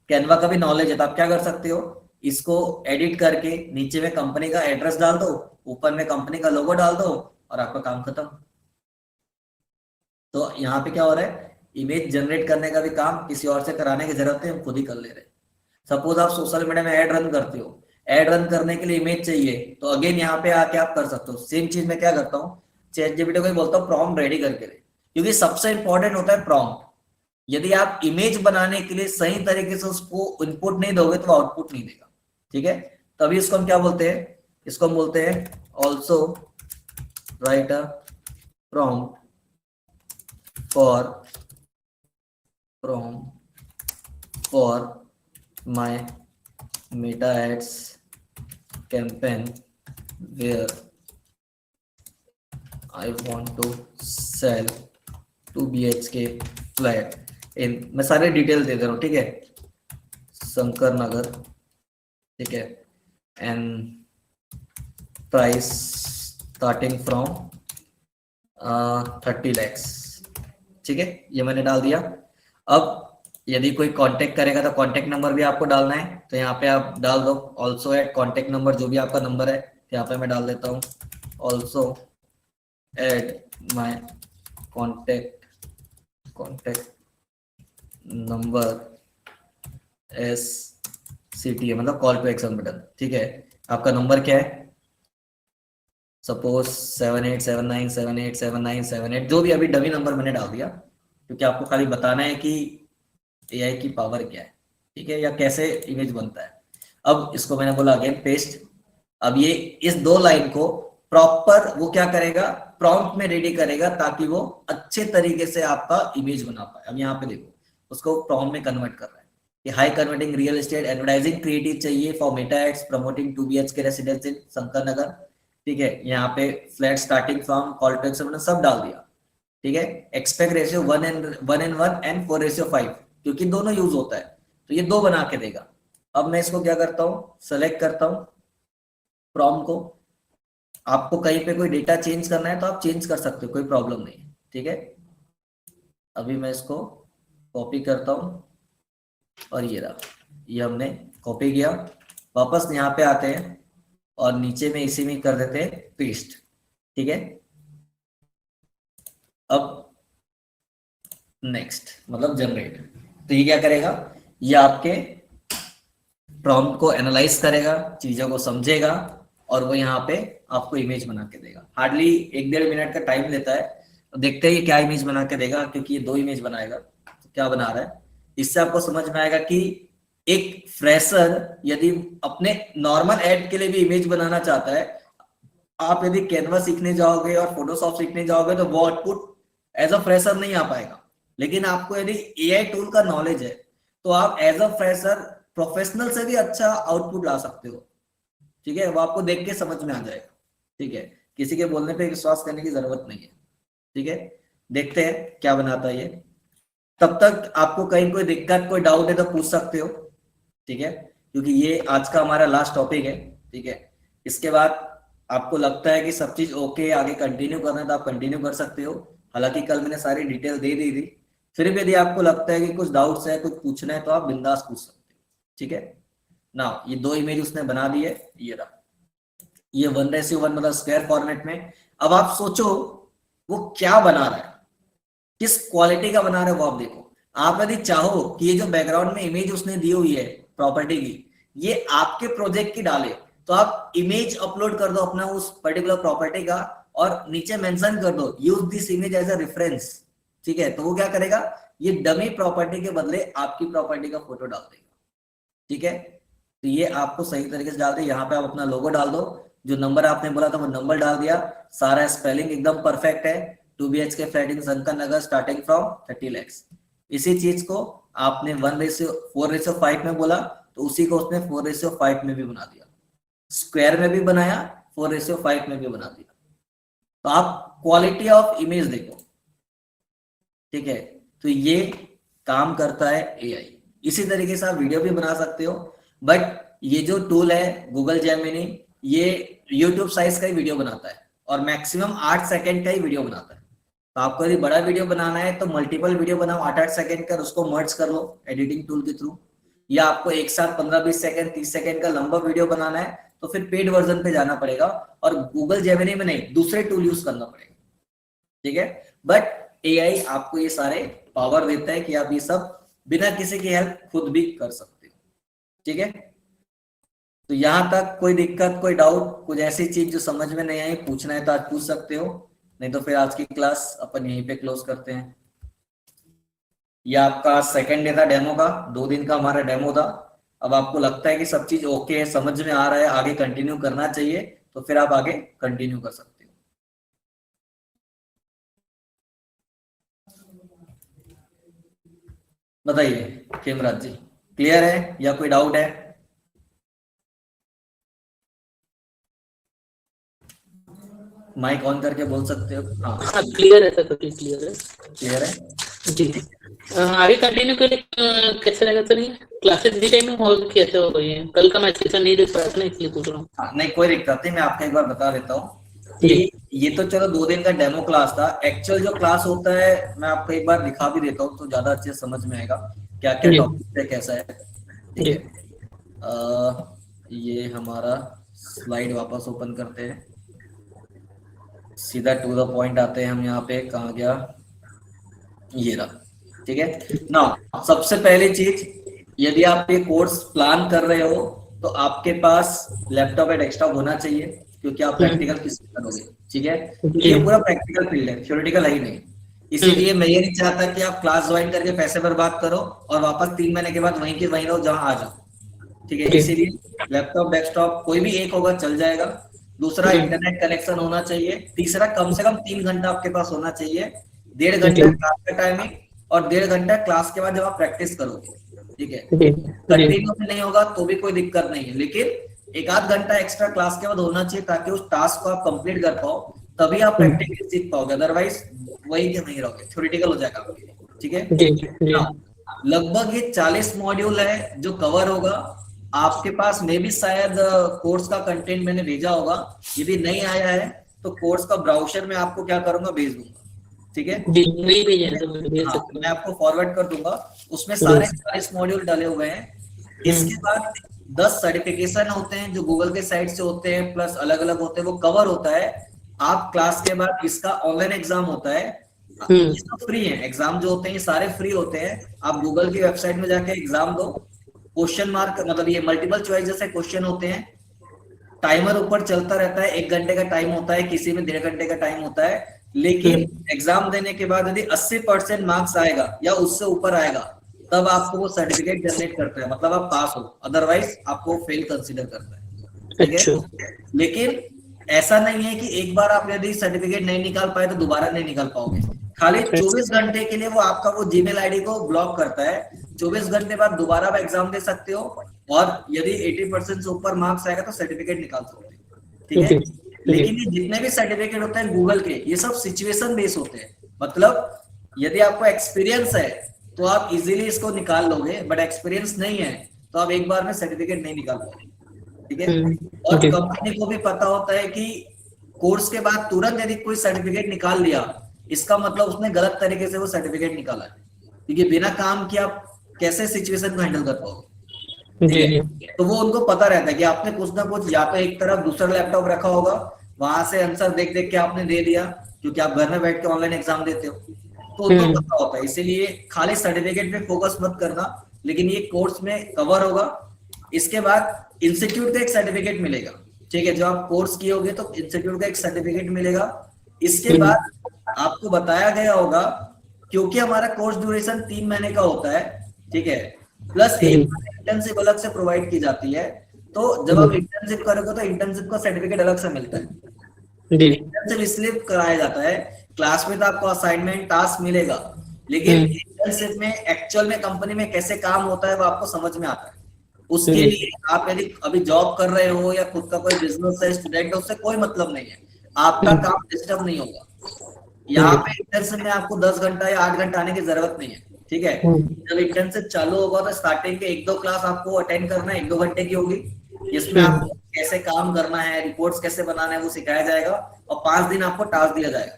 कैनवा का भी नॉलेज है, तो आप क्या कर सकते हो, इसको एडिट करके नीचे में कंपनी का एड्रेस डाल दो, ऊपर में कंपनी का लोगो डाल दो और आपका काम खत्म। तो यहाँ पे क्या हो रहा है, इमेज जनरेट करने का भी काम किसी और से कराने की जरूरत है, हम खुद ही कर ले रहे हैं। सपोज आप सोशल मीडिया में ऐड रन करते हो, एड रन करने के लिए इमेज चाहिए, तो अगेन यहाँ पे आके आप कर सकते हो। सेम चीज मैं क्या करता हूँ, चैट जीपीटी को ही बोलता हूँ प्रॉम्प्ट रेडी करके दे, क्योंकि सबसे इंपॉर्टेंट होता है प्रॉम्प्ट। यदि आप इमेज बनाने के लिए सही तरीके से उसको इनपुट नहीं दोगे तो आउटपुट नहीं देगा, ठीक है। तभी इसको हम क्या बोलते हैं, इसको हम बोलते हैं also write a prompt for my Meta ads campaign where I want to sell 2 BHK flat in, मैं सारे डिटेल दे रहा हूँ, ठीक है, शंकर नगर, ठीक है, and price starting from 30 lakhs, ठीक है, ये मैंने डाल दिया। अब यदि कोई कांटेक्ट करेगा तो कांटेक्ट नंबर भी आपको डालना है, तो यहाँ पे आप डाल दो ऑल्सो एड कांटेक्ट नंबर, जो भी आपका नंबर है यहाँ पे मैं डाल देता हूँ also add my contact number as CTA, मतलब कॉल टू एक्शन बटन, ठीक है। आपका नंबर क्या है, सपोज 7879787978, जो भी अभी डमी नंबर मैंने डाल दिया, क्योंकि आपको खाली बताना है कि AI की पावर क्या है, ठीक है, या कैसे इमेज बनता है। अब इसको मैंने बोला अगेन पेस्ट। अब ये इस 2 लाइन को प्रॉपर वो क्या करेगा, प्रॉम्प्ट में रेडी करेगा, ताकि वो अच्छे तरीके से आपका इमेज बना पाए। अब यहाँ पे देखो उसको प्रॉम्प्ट में कन्वर्ट कर रहा है कि high converting real estate advertising creative चाहिए for Meta ads promoting 2 BHK residence in Shankar Nagar, ठीक है। यहाँ पे flat starting from call to action सब डाल दिया, ठीक है। एक्सपेक्ट रेशियो 1:1 एंड 4:5, क्योंकि दोनों यूज होता है, तो ये 2 बना के देगा। अब मैं इसको क्या करता हूँ, सेलेक्ट करता हूँ प्रॉम्प्ट को। आपको कहीं पे कोई डेटा चेंज करना है तो आप चेंज कर सकते हो, कोई प्रॉब्लम नहीं है, ठीक है। अभी मैं इसको कॉपी करता हूँ और ये रहा, ये हमने कॉपी किया। वापस यहाँ पे आते हैं और नीचे में इसी में कर देते हैं पेस्ट, ठीक है। अब नेक्स्ट मतलब जनरेट, तो ये क्या करेगा, ये आपके प्रॉम्प्ट को एनालाइज करेगा, चीजों को समझेगा और वो यहाँ पे आपको इमेज बना के देगा। हार्डली 1-1.5 मिनट का टाइम लेता है। तो देखते हैं ये क्या इमेज बना के देगा, क्योंकि ये 2 इमेज बनाएगा। तो क्या बना रहा है, इससे आपको समझ में आएगा कि एक फ्रेशर यदि अपने नॉर्मल एड के लिए भी इमेज बनाना चाहता है, आप यदि कैनवा सीखने जाओगे और फोटोशॉप सीखने जाओगे तो वो आउटपुट एज अ फ्रेशर नहीं आ पाएगा। लेकिन आपको यदि AI टूल का नॉलेज है तो आप एज अ फ्रेशर प्रोफेशनल से भी अच्छा आउटपुट ला सकते हो, ठीक है। वो आपको देख के समझ में आ जाएगा, ठीक है। किसी के बोलने पे विश्वास करने की जरूरत नहीं है, ठीक है। देखते हैं क्या बनाता है ये। तब तक आपको कहीं कोई दिक्कत कोई डाउट है तो पूछ सकते हो, ठीक है, क्योंकि ये आज का हमारा लास्ट टॉपिक है, ठीक है। इसके बाद आपको लगता है कि सब चीज ओके, आगे कंटिन्यू करना है तो आप कंटिन्यू कर सकते हो। हालांकि कल मैंने सारी डिटेल दे दी थी, फिर भी यदि आपको लगता है कि कुछ डाउट्स है, कुछ पूछना है, तो आप बिंदास पूछ सकते हो, ठीक है ना। ये 2 इमेज उसने बना दी है, ये रहा, ये 1:1 मतलब स्क्वायर फॉर्मेट में। अब आप सोचो वो क्या बना रहा है, किस क्वालिटी का बना रहे हो वो आप देखो। आप यदि चाहो कि ये जो बैकग्राउंड में इमेज उसने दी हुई है प्रॉपर्टी की, ये आपके प्रोजेक्ट की डाले, तो आप इमेज अपलोड कर दो अपना उस पर्टिकुलर प्रॉपर्टी का और नीचे मेंशन कर दो use this image as a reference, ठीक है। तो वो क्या करेगा, ये डमी प्रॉपर्टी के बदले आपकी प्रॉपर्टी का फोटो डाल देगा, ठीक है। तो ये आपको सही तरीके से डाल दे। यहाँ पे आप अपना लोगो डाल दो, जो नंबर आपने बोला था वो नंबर डाल दिया, सारा स्पेलिंग एकदम परफेक्ट है। 2 BHK flat in Shankar Nagar starting from 30 lakhs। इसी चीज को आपने 1:4:5 में बोला, तो उसी को उसने 4:5 में भी बना दिया, स्क्वायर में भी बनाया, 4:5 में भी बना दिया। तो आप क्वालिटी ऑफ इमेज देखो, ठीक है। तो ये काम करता है AI। इसी तरीके से आप वीडियो भी बना सकते हो, बट ये जो टूल है गूगल जेमिनी, ये YouTube साइज का ही वीडियो बनाता है और मैक्सिमम 8 सेकंड का ही वीडियो बनाता है। तो आपको यदि बड़ा वीडियो बनाना है तो मल्टीपल वीडियो बनाओ 8-8 सेकंड का, उसको मर्ज कर लो एडिटिंग टूल के थ्रू। या आपको एक साथ 15-20 सेकंड 30 सेकंड का लंबा वीडियो बनाना है तो फिर पेड वर्जन पे जाना पड़ेगा और गूगल जेमिनी में नहीं, दूसरे टूल यूज करना पड़ेगा, ठीक है। बट AI आपको ये सारे पावर देता है कि आप ये सब बिना किसी की हेल्प खुद भी कर सकते हो, ठीक है। तो यहाँ तक कोई दिक्कत, कोई डाउट, कुछ ऐसी चीज जो समझ में नहीं आई, पूछना है तो आज पूछ सकते हो, नहीं तो फिर आज की क्लास अपन यहीं पे क्लोज करते हैं। ये आपका सेकेंड डे था डेमो का, 2 दिन का हमारा डेमो था। अब आपको लगता है कि सब चीज ओके है, समझ में आ रहा है, आगे कंटिन्यू करना चाहिए, तो फिर आप आगे कंटिन्यू कर सकते हो। बताइए खेमराज जी, क्लियर है या कोई डाउट है? माइक ऑन करके बोल सकते हो। हाँ क्लियर है सर, क्लियर है। क्लियर है जी। आगे कंटिन्यू के लिए कैसे रहेगा सर? ये क्लासेस इसी टाइम में हो कैसे हो गई है? कल का मैं सेशन नहीं देख पाया था ना, इसलिए पूछ रहा हूँ। नहीं कोई दिक्कत नहीं, मैं आपको एक बार बता देता हूँ कि ये तो चलो 2 दिन का डेमो क्लास था। एक्चुअल जो क्लास होता है मैं आपको एक बार दिखा भी देता हूँ तो ज्यादा अच्छे समझ में आएगा क्या क्या टॉपिक है, कैसा है। ठीक है, ये हमारा स्लाइड वापस ओपन करते हैं, सीधा टू द पॉइंट आते हैं हम। यहाँ पे कहाँ गया, ये रहा। ठीक है ना, सबसे पहली चीज, यदि आप ये कोर्स प्लान कर रहे हो तो आपके पास लैपटॉप या डेस्कटॉप होना चाहिए, क्योंकि आप प्रैक्टिकल किससे करोगे। ठीक है, ये पूरा प्रैक्टिकल फील्ड है, थ्योरेटिकल है ही नहीं। इसीलिए मैं ये नहीं चाहता कि आप क्लास ज्वाइन करके पैसे बर्बाद करो और वापस 3 महीने के बाद वहीं के वहीं रहो जहां आ जाओ। ठीक है, इसीलिए लैपटॉप डेस्कटॉप कोई भी एक होगा चल जाएगा। दूसरा, इंटरनेट कनेक्शन होना चाहिए। तीसरा, कम से कम 3 घंटा आपके पास होना चाहिए। 1.5 घंटा क्लास का टाइमिंग और 1.5 घंटा क्लास के बाद जब आप प्रैक्टिस करोगे। ठीक है, कंटिन्यू में नहीं होगा तो भी कोई दिक्कत नहीं है, लेकिन 1 आध घंटा एक्स्ट्रा क्लास के बाद होना चाहिए ताकि उस टास्क को आप कंप्लीट कर पाओ, तभी आप प्रैक्टिकली सीख पाओगे। अदरवाइज वही के वहीं रहोगे, थ्योरेटिकल हो जाएगा आपके लिए। ठीक है, लगभग ये 40 मॉड्यूल है जो कवर होगा आपके पास। में भी शायद कोर्स का कंटेंट मैंने भेजा होगा, यदि नहीं आया है तो कोर्स का ब्राउजर में आपको क्या करूंगा, भेज दूंगा। ठीक है, हाँ, मैं आपको फॉरवर्ड कर दूंगा, उसमें सारे 40 मॉड्यूल डाले हुए हैं। इसके बाद 10 सर्टिफिकेशन होते हैं जो गूगल के साइट से होते हैं, प्लस अलग अलग होते हैं, वो कवर होता है। आप क्लास के बाद इसका ऑनलाइन एग्जाम होता है, ये सब फ्री है। एग्जाम जो होते हैं ये सारे फ्री होते हैं। आप गूगल की वेबसाइट में जाके एग्जाम दो, क्वेश्चन मार्क मतलब ये मल्टीपल चॉइस जैसे क्वेश्चन होते हैं, टाइमर ऊपर चलता रहता है, 1 घंटे का टाइम होता है, किसी में 1.5 घंटे का टाइम होता है। लेकिन एग्जाम देने के बाद यदि 80% मार्क्स आएगा या उससे ऊपर आएगा तब आपको वो सर्टिफिकेट जनरेट करता है, मतलब आप पास हो, अदरवाइज आपको फेल कंसीडर करता है। ठीक है, लेकिन ऐसा नहीं है कि एक बार आप यदि सर्टिफिकेट नहीं निकाल पाए तो दोबारा नहीं निकाल पाओगे। खाली 24 घंटे के लिए वो आपका वो जीमेल आईडी को ब्लॉक करता है। 24 घंटे बाद दोबारा आप एग्जाम दे सकते हो, और यदि 80% से ऊपर मार्क्स आएगा तो सर्टिफिकेट निकाल सकते हो। ठीक है, लेकिन ये जितने भी सर्टिफिकेट होते हैं गूगल के, ये सब सिचुएशन बेस होते हैं। मतलब यदि आपको एक्सपीरियंस है तो आप इजीली इसको निकाल लोगे, बट एक्सपीरियंस नहीं है तो आप एक बार में सर्टिफिकेट नहीं निकाल पाओगे। ठीक है, और कंपनी को भी पता होता है कि कोर्स के बाद तुरंत यदि कोई सर्टिफिकेट निकाल लिया, इसका मतलब उसने गलत तरीके से वो सर्टिफिकेट निकाला है, क्योंकि बिना काम किए आप कैसे सिचुएशन को हैंडल कर पाओगे। तो वो उनको पता रहता है कि आपने कुछ ना कुछ, या तो एक तरफ दूसरा लैपटॉप रखा होगा, वहां से आंसर देख देख के आपने दे दिया, क्योंकि आप घर में बैठ के ऑनलाइन एग्जाम देते हो, तो उनको पता होता है। इसीलिए खाली सर्टिफिकेट पे फोकस मत करना, लेकिन ये कोर्स में कवर होगा। इसके बाद इंस्टीट्यूट का एक सर्टिफिकेट मिलेगा। ठीक है, जो आप कोर्स किए होगे तो इंस्टीट्यूट का एक सर्टिफिकेट मिलेगा। इसके बाद आपको बताया गया होगा, क्योंकि हमारा कोर्स ड्यूरेशन 3 महीने का होता है, ठीक है, प्लस एक इंटर्नशिप अलग से प्रोवाइड की जाती है। तो जब आप इंटर्नशिप करोगे तो इंटर्नशिप का सर्टिफिकेट अलग से मिलता है। इंटर्नशिप इसलिए कराया जाता है, क्लास में तो आपको असाइनमेंट टास्क मिलेगा, लेकिन इंटर्नशिप में एक्चुअल में कंपनी में कैसे काम होता है वो आपको समझ में आता है। उसके लिए आप यदि अभी जॉब कर रहे हो या खुद का कोई बिजनेस है, स्टूडेंट है, उससे कोई मतलब नहीं है, आपका काम डिस्टर्ब नहीं होगा। यहाँ पे इंटर्नशिप में आपको 10 घंटा या 8 घंटा आने की जरूरत नहीं है। ठीक है, जब इंटर्नशिप चालू होगा तो स्टार्टिंग के 1-2 क्लास आपको अटेंड करना है, 1-2 घंटे की होगी। इसमें आपको कैसे काम करना है, रिपोर्ट्स कैसे बनाना है वो सिखाया जाएगा, और 5 दिन आपको टास्क दिया जाएगा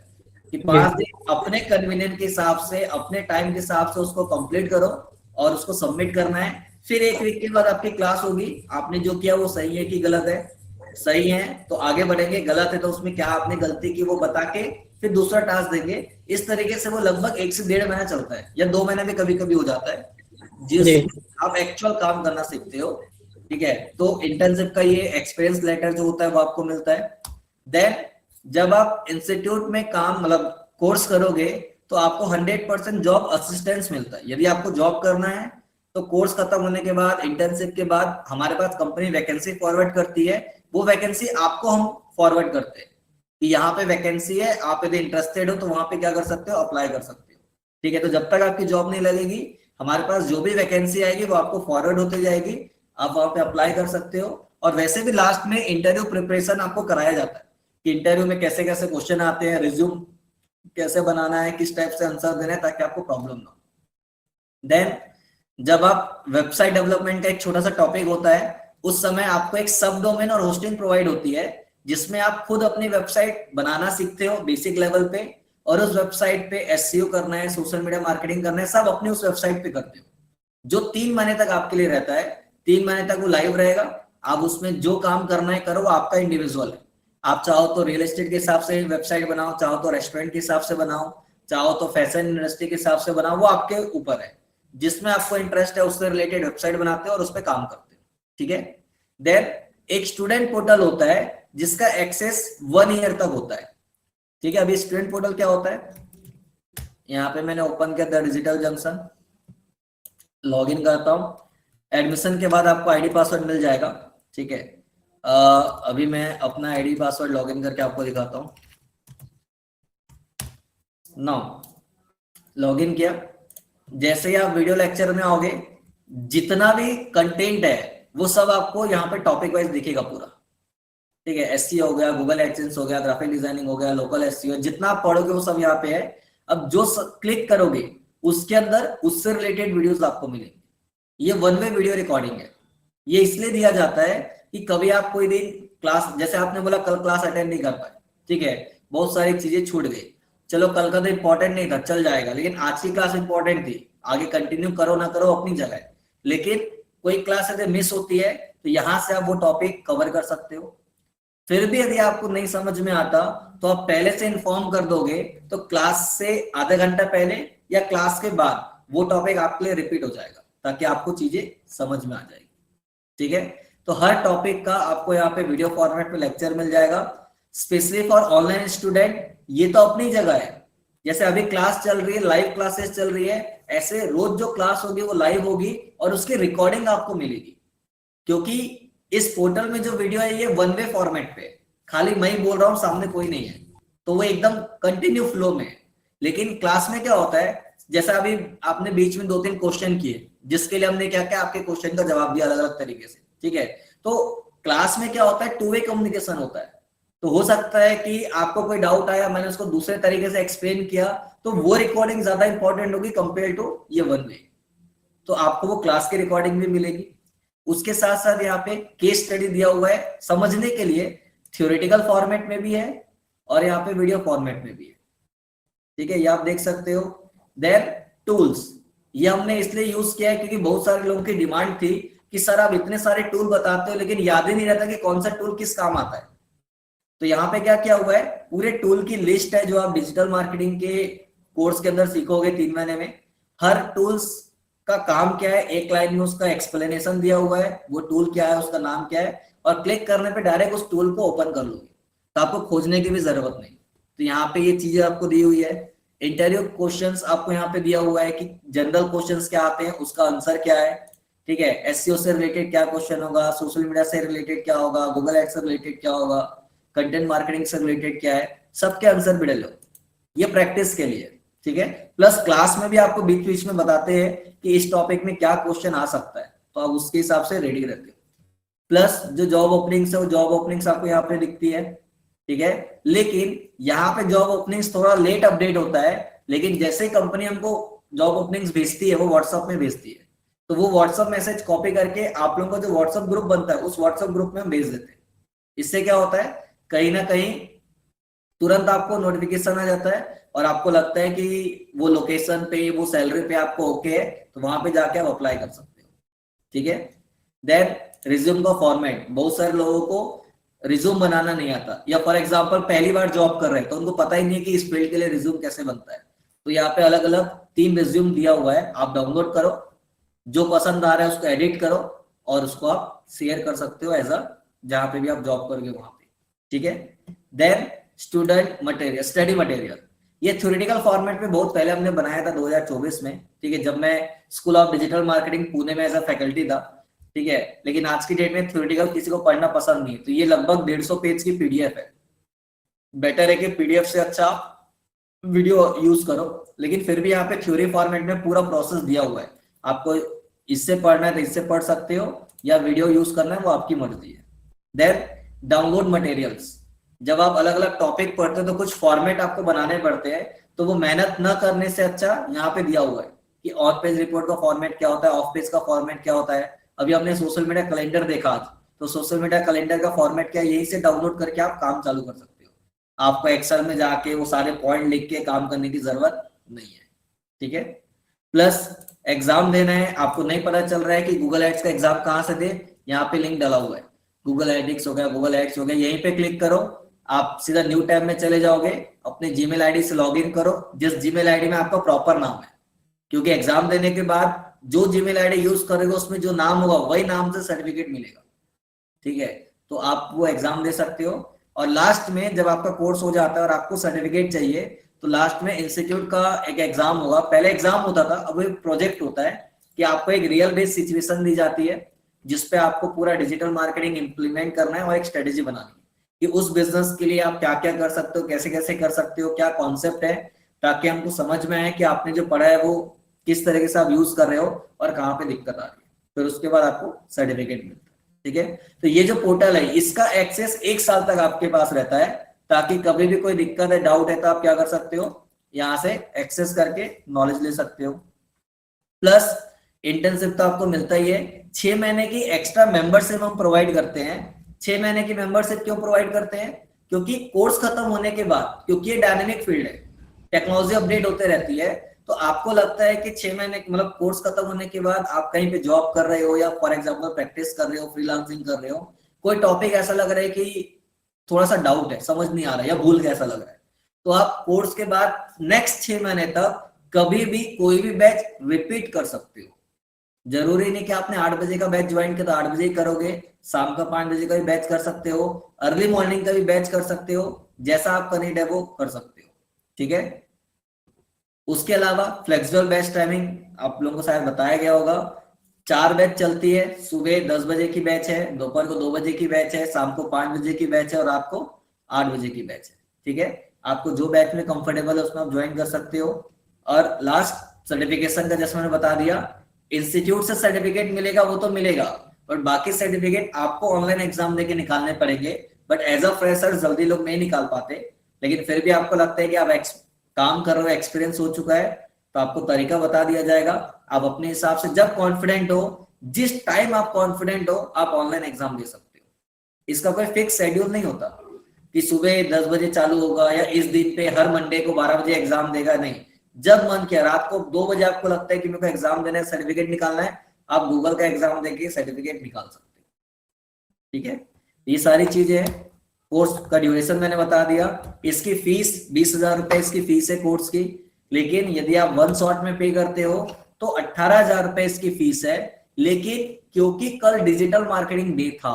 कि 5 दिन अपने कन्वीनियंट के हिसाब से, अपने टाइम के हिसाब से उसको कंप्लीट करो और उसको सबमिट करना है। फिर 1 वीक के बाद आपकी क्लास होगी, आपने जो किया वो सही है कि गलत है, सही है तो आगे बढ़ेंगे, गलत है तो उसमें क्या आपने गलती की वो बता के फिर दूसरा टास्क देंगे। इस तरीके से वो लगभग 1 से 1.5 महीना चलता है, या 2 महीने भी कभी कभी हो जाता है, जिस आप एक्चुअल काम करना सीखते हो। ठीक है, तो इंटर्नशिप का ये एक्सपीरियंस लेटर जो होता है वो आपको मिलता है। देन जब आप इंस्टीट्यूट में काम मतलब कोर्स करोगे तो आपको 100% जॉब असिस्टेंस मिलता है। यदि आपको जॉब करना है तो कोर्स खत्म होने के बाद, इंटर्नशिप के बाद हमारे पास कंपनी वैकेंसी फॉरवर्ड करती है, वो वैकेंसी आपको हम फॉरवर्ड करते हैं कि यहाँ पे वैकेंसी है, आप यदि इंटरेस्टेड हो तो वहां पे क्या कर सकते हो, अप्लाई कर सकते हो। ठीक है, तो जब तक आपकी जॉब नहीं लगेगी हमारे पास जो भी वैकेंसी आएगी वो आपको फॉरवर्ड होती जाएगी, आप वहां पे अप्लाई कर सकते हो। और वैसे भी लास्ट में इंटरव्यू प्रिपरेशन आपको कराया जाता है कि इंटरव्यू में कैसे कैसे क्वेश्चन आते हैं, रिज्यूम कैसे बनाना है, किस टाइप से आंसर देना है ताकि आपको प्रॉब्लम ना हो। देन जब आप वेबसाइट डेवलपमेंट का एक छोटा सा टॉपिक होता है, उस समय आपको एक सब डोमेन और होस्टिंग प्रोवाइड होती है जिसमें आप खुद अपनी वेबसाइट बनाना सीखते हो बेसिक लेवल पे, और उस वेबसाइट पे एसईओ करना है, सोशल मीडिया मार्केटिंग करना है, सब अपनी उस वेबसाइट पे करते हो, जो 3 महीने तक आपके लिए रहता है। 3 महीने तक वो लाइव रहेगा, आप उसमें जो काम करना है करो, आपका इंडिविजुअल है। आप चाहो तो रियल एस्टेट के हिसाब से वेबसाइट बनाओ, चाहो तो रेस्टोरेंट के हिसाब से बनाओ, चाहो तो फैशन इंडस्ट्री के हिसाब से बनाओ, वो आपके ऊपर है। जिसमें आपको इंटरेस्ट है उससे रिलेटेड वेबसाइट बनाते हो और उस पर काम करते हो। ठीक है, देन एक स्टूडेंट पोर्टल होता है जिसका एक्सेस 1 ईयर तक होता है। ठीक है, अभी स्टूडेंट पोर्टल क्या होता है, यहाँ पे मैंने ओपन किया the digital junction, log in करता हूं। एडमिशन के बाद आपको आईडी पासवर्ड मिल जाएगा। ठीक है, अभी मैं अपना आईडी पासवर्ड लॉग इन करके आपको दिखाता हूं। नाउ लॉग इन किया, जैसे ही आप वीडियो लेक्चर में आओगे जितना भी कंटेंट है वो सब आपको यहाँ पे टॉपिक वाइज दिखेगा पूरा। ठीक है, एसईओ हो गया, गूगल एडसेंस हो गया, ग्राफिक डिजाइनिंग हो गया, लोकल एसईओ, जितना आप पढ़ोगे वो सब यहाँ पे है। अब जो क्लिक करोगे उसके अंदर उससे रिलेटेड वीडियोस आपको मिलेंगे। ये 1 वे वीडियो रिकॉर्डिंग है। ये इसलिए दिया जाता है कि कभी आप कोई दिन क्लास, जैसे आपने बोला कल क्लास अटेंड नहीं कर पाए, ठीक है, बहुत सारी चीजें छूट गई, चलो कल का तो इंपॉर्टेंट नहीं था, चल जाएगा, लेकिन आज की क्लास इंपॉर्टेंट थी, आगे कंटिन्यू करो ना करो अपनी जगह है, लेकिन कोई क्लास अगर मिस होती है तो यहाँ से आप वो टॉपिक कवर कर सकते हो। फिर भी यदि आपको नहीं समझ में आता तो आप पहले से इन्फॉर्म कर दोगे, तो क्लास से आधा घंटा पहले या क्लास के बाद वो टॉपिक आपके लिए रिपीट हो जाएगा ताकि आपको चीजें समझ में आ जाएगी। ठीक है, तो हर टॉपिक का आपको यहाँ पे वीडियो फॉर्मेट में लेक्चर मिल जाएगा, स्पेशली फॉर ऑनलाइन स्टूडेंट। ये तो अपनी जगह है, जैसे अभी क्लास चल रही है, लाइव क्लासेस चल रही है, ऐसे रोज जो क्लास होगी वो लाइव होगी और उसकी रिकॉर्डिंग आपको मिलेगी। क्योंकि इस पोर्टल में जो वीडियो है ये 1 वे फॉर्मेट पे, खाली मैं ही बोल रहा हूँ, सामने कोई नहीं है, तो वो एकदम कंटिन्यू फ्लो में है। लेकिन क्लास में क्या होता है, जैसा अभी आपने बीच में 2-3 क्वेश्चन किए जिसके लिए हमने क्या क्या आपके क्वेश्चन का जवाब दिया अलग अलग तरीके से। ठीक है, तो क्लास में क्या होता है, 2 वे कम्युनिकेशन होता है। तो हो सकता है कि आपको कोई डाउट आया, मैंने उसको दूसरे तरीके से एक्सप्लेन किया, तो वो रिकॉर्डिंग ज्यादा इंपॉर्टेंट होगी कंपेयर टू ये 1 वे। तो आपको वो क्लास की रिकॉर्डिंग भी मिलेगी। उसके साथ साथ यहाँ पे केस स्टडी दिया हुआ है समझने के लिए, थ्योरेटिकल फॉर्मेट में भी है और यहाँ पे वीडियो फॉर्मेट में भी है। ठीक है, ये आप देख सकते हो। देन टूल्स, ये हमने इसलिए यूज किया है क्योंकि बहुत सारे लोगों की डिमांड थी कि सर आप इतने सारे टूल बताते हो लेकिन याद ही नहीं रहता कि कौन सा टूल किस काम आता है। तो यहाँ पे क्या क्या हुआ है, पूरे टूल की लिस्ट है जो आप डिजिटल मार्केटिंग के कोर्स के अंदर सीखोगे 3 महीने में। हर टूल्स का काम क्या है, एक लाइन में उसका एक्सप्लेनेशन दिया हुआ है, वो टूल क्या है, उसका नाम क्या है, और क्लिक करने पे डायरेक्ट उस टूल को ओपन कर लोगे, तो आपको खोजने की भी जरूरत नहीं। तो यहाँ पे ये चीजें आपको दी हुई है। इंटरव्यू क्वेश्चंस आपको यहाँ पे दिया हुआ है कि जनरल क्वेश्चंस क्या आते हैं, उसका आंसर क्या है। ठीक है, एसईओ से रिलेटेड क्या क्वेश्चन होगा, सोशल मीडिया से रिलेटेड क्या होगा, गूगल एड्स से रिलेटेड क्या होगा, कंटेंट मार्केटिंग से रिलेटेड क्या है, सबके आंसर भी डालो, ये प्रैक्टिस के लिए। ठीक है, प्लस क्लास में भी आपको बीच बीच में बताते हैं कि इस टॉपिक में क्या क्वेश्चन आ सकता है, तो आप उसके हिसाब से रेडी रहते हो। प्लस जो जॉब ओपनिंग्स है वो जॉब ओपनिंग्स आपको यहाँ पे दिखती है। ठीक है, लेकिन यहाँ पे जॉब ओपनिंग्स थोड़ा लेट अपडेट होता है, लेकिन जैसे कंपनी हमको जॉब ओपनिंग्स भेजती है वो व्हाट्सएप में भेजती है, तो वो व्हाट्सएप मैसेज कॉपी करके आप लोगों का जो व्हाट्सएप ग्रुप बनता है उस व्हाट्सएप ग्रुप में हम भेज देते हैं। इससे क्या होता है, कहीं ना कहीं तुरंत आपको नोटिफिकेशन आ जाता है और आपको लगता है कि वो लोकेशन पे, वो सैलरी पे आपको ओके है, तो वहां पे जाके आप अप्लाई कर सकते हो। ठीक है, देन रिज्यूम का फॉर्मेट, बहुत सारे लोगों को रिज्यूम बनाना नहीं आता, या फॉर एग्जांपल पहली बार जॉब कर रहे हैं तो उनको पता ही नहीं है कि इस फील्ड के लिए रिज्यूम कैसे बनता है। तो यहाँ पे अलग अलग 3 रिज्यूम दिया हुआ है, आप डाउनलोड करो, जो पसंद आ रहा है उसको एडिट करो, और उसको आप शेयर कर सकते हो एज अ, जहां पे भी आप जॉब करोगे वहां पे, ठीक है। Then student material, study material, ये थ्योरेटिकल फॉर्मेट में बहुत पहले हमने बनाया था 2024 में, ठीक है, जब मैं school of digital marketing Pune में एज अ फैकल्टी था, ठीक है। लेकिन आज की डेट में थ्योरेटिकल किसी को पढ़ना पसंद नहीं है, तो ये लगभग 150 पेज की पीडीएफ है। बेटर है कि पीडीएफ से अच्छा वीडियो यूज करो, लेकिन फिर भी यहाँ पे थ्योरी फॉर्मेट में पूरा प्रोसेस दिया हुआ है। आपको इससे पढ़ना है तो इससे पढ़ सकते हो, या वीडियो यूज करना है वो आपकी मर्जी है। देन डाउनलोड मटेरियल्स, जब आप अलग अलग टॉपिक पढ़ते हो तो कुछ फॉर्मेट आपको बनाने पड़ते हैं, तो वो मेहनत न करने से अच्छा यहाँ पे दिया हुआ है कि ऑन पेज रिपोर्ट का फॉर्मेट क्या होता है, ऑफ पेज का फॉर्मेट क्या होता है। अभी हमने सोशल मीडिया कैलेंडर देखा आज, तो सोशल मीडिया कैलेंडर का फॉर्मेट क्या है, यही से डाउनलोड करके आप काम चालू कर सकते हो। आपको एक्सेल में जाके वो सारे पॉइंट लिख के काम करने की जरूरत नहीं है, ठीक है। प्लस एग्जाम देना है, आपको नहीं पता चल रहा है कि गूगल एड्स का एग्जाम कहाँ से दे, यहाँ पे लिंक डाला हुआ है, गूगल एडिक्स हो गया, गूगल एड्स हो गया, यहीं पे क्लिक करो, आप सीधा न्यू टैब में चले जाओगे, अपने जीमेल आईडी से लॉगिन करो, जिस जीमेल आईडी में आपका प्रॉपर नाम है, क्योंकि एग्जाम देने के बाद जो जीमेल आईडी यूज करेगा उसमें जो नाम होगा वही नाम से सर्टिफिकेट मिलेगा, ठीक है। तो आप वो एग्जाम दे सकते हो। और लास्ट में जब आपका कोर्स हो जाता है और आपको सर्टिफिकेट चाहिए, तो लास्ट में इंस्टीट्यूट का एक एग्जाम होगा, पहले एग्जाम होता था, अब एक प्रोजेक्ट होता है कि आपको एक रियल बेस्ड सिचुएशन दी जाती है, जिसपे आपको पूरा डिजिटल मार्केटिंग इंप्लीमेंट करना है और एक स्ट्रेटेजी बनानी है कि उस बिजनेस के लिए आप क्या क्या कर सकते हो, कैसे कैसे कर सकते हो, क्या कॉन्सेप्ट है, ताकि हमको समझ में आए कि आपने जो पढ़ा है वो किस तरीके से आप यूज कर रहे हो और कहाँ पे दिक्कत आ रही है। फिर उसके बाद आपको सर्टिफिकेट मिलता है, ठीक है। तो ये जो पोर्टल है इसका एक्सेस 1 साल तक आपके पास रहता है, ताकि कभी भी कोई दिक्कत है, डाउट है, तो आप क्या कर सकते हो, यहाँ से एक्सेस करके नॉलेज ले सकते हो। प्लस इंटर्नशिप तो आपको मिलता ही है, 6 महीने की एक्स्ट्रा मेंबरशिप हम प्रोवाइड करते हैं। 6 महीने की मेंबरशिप क्यों प्रोवाइड करते हैं, क्योंकि कोर्स खत्म होने के बाद, क्योंकि ये डायनेमिक फील्ड है, टेक्नोलॉजी अपडेट होते रहती है, तो आपको लगता है कि 6 महीने मतलब कोर्स खत्म होने के बाद आप कहीं पे जॉब कर रहे हो, या फॉर एग्जांपल प्रैक्टिस कर रहे हो, फ्रीलांसिंग कर रहे हो, कोई टॉपिक ऐसा लग रहा है कि थोड़ा सा डाउट है, समझ नहीं आ रहा है या भूल गया ऐसा लग रहा है, तो आप कोर्स के बाद नेक्स्ट 6 महीने तक कभी भी कोई भी बैच रिपीट कर सकते हो। जरूरी नहीं कि आपने 8 बजे का बैच ज्वाइन किया तो 8 बजे ही करोगे, शाम का 5 बजे का भी बैच कर सकते हो, अर्ली मॉर्निंग का भी बैच कर सकते हो, जैसा आपका नीड है वो कर सकते हो, ठीक है। उसके अलावा फ्लेक्सिबल बैच टाइमिंग आप लोगों को शायद बताया गया होगा, 4 बैच चलती है, सुबह 10 बजे की बैच है, दोपहर को 2 बजे की बैच है, शाम को 5 बजे की बैच है, और रात को 8 बजे की बैच है, ठीक है। आपको जो बैच में कंफर्टेबल है उसमें आप ज्वाइन कर सकते हो। और लास्ट सर्टिफिकेशन का जैसे मैंने बता दिया, इंस्टीट्यूट से सर्टिफिकेट मिलेगा वो तो मिलेगा, बट बाकी सर्टिफिकेट आपको ऑनलाइन एग्जाम देके निकालने पड़ेंगे, बट एज अ फ्रेशर जल्दी लोग नहीं निकाल पाते। लेकिन फिर भी आपको लगता है कि आप काम कर रहे हो, एक्सपीरियंस हो चुका है, तो आपको तरीका बता दिया जाएगा, आप अपने हिसाब से जब कॉन्फिडेंट हो, जिस टाइम आप कॉन्फिडेंट हो, आप ऑनलाइन एग्जाम दे सकते हो। इसका कोई फिक्स शेड्यूल नहीं होता कि सुबह 10 बजे चालू होगा या इस दिन पे हर मंडे को 12 बजे एग्जाम देगा, नहीं। जब मन किया, रात को 2 बजे आपको लगता है कि मेरे को एग्जाम देना है, सर्टिफिकेट निकालना है, आप गूगल का एग्जाम देके सर्टिफिकेट निकाल सकते हो, ठीक है। ये सारी चीजें हैं। कोर्स का ड्यूरेशन मैंने बता दिया, इसकी फीस 20,000 रुपए इसकी फीस है कोर्स की, लेकिन यदि आप 1 शॉट में पे करते हो तो 18,000 रुपए इसकी फीस है। लेकिन क्योंकि कल डिजिटल मार्केटिंग डे था,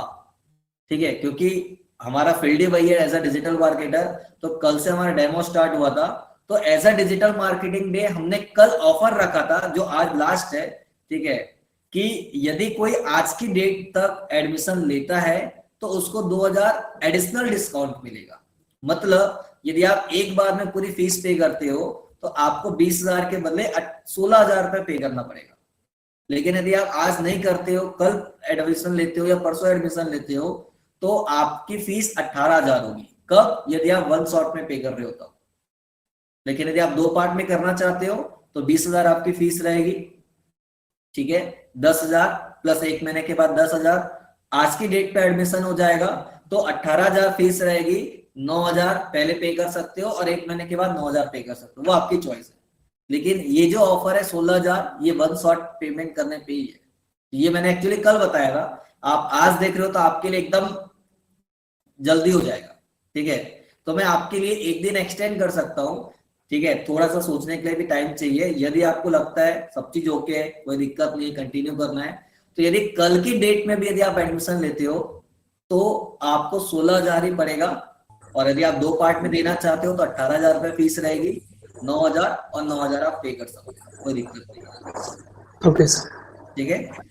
ठीक है, क्योंकि हमारा फील्ड ही वही है एज अ डिजिटल मार्केटर, तो कल से हमारा डेमो स्टार्ट हुआ था, तो as a digital marketing day हमने कल ऑफर रखा था, जो आज लास्ट है, ठीक है, कि यदि कोई आज की डेट तक एडमिशन लेता है तो उसको 2,000 एडिशनल डिस्काउंट मिलेगा। मतलब यदि आप एक बार में पूरी फीस पे करते हो तो आपको 20,000 के बदले 16,000 रुपए पे करना पड़ेगा। लेकिन यदि आप आज नहीं करते हो, कल एडमिशन लेते हो या परसों एडमिशन लेते हो, तो आपकी फीस 18,000 होगी। कब? यदि आप 1 शॉट में पे कर रहे हो तब। लेकिन यदि आप 2 पार्ट में करना चाहते हो तो 20,000 आपकी फीस रहेगी, ठीक है। 10,000 प्लस 1 महीने के बाद 10,000, आज की डेट पे एडमिशन हो जाएगा तो 18,000 फीस रहेगी, 9,000 पहले पे कर सकते हो और 1 महीने के बाद 9,000 पे कर सकते हो, वो आपकी चॉइस है। लेकिन ये जो ऑफर है 16,000, ये 1 शॉट पेमेंट करने पे ही है। ये मैंने एक्चुअली कल बताया था, आप आज देख रहे हो तो आपके लिए एकदम जल्दी हो जाएगा, ठीक है। तो मैं आपके लिए 1 दिन एक्सटेंड कर सकता हूँ, ठीक है, थोड़ा सा सोचने के लिए भी टाइम चाहिए। यदि आपको लगता है सब चीज ओके है, कोई दिक्कत नहीं, कंटिन्यू करना है, तो यदि कल की डेट में भी यदि आप एडमिशन लेते हो तो आपको 16,000 ही पड़ेगा, और यदि आप 2 पार्ट में देना चाहते हो तो 18,000 रुपए फीस रहेगी, 9,000 और 9,000 आप पे कर सकते हो, कोई दिक्कत नहीं। Okay sir. ठीक है।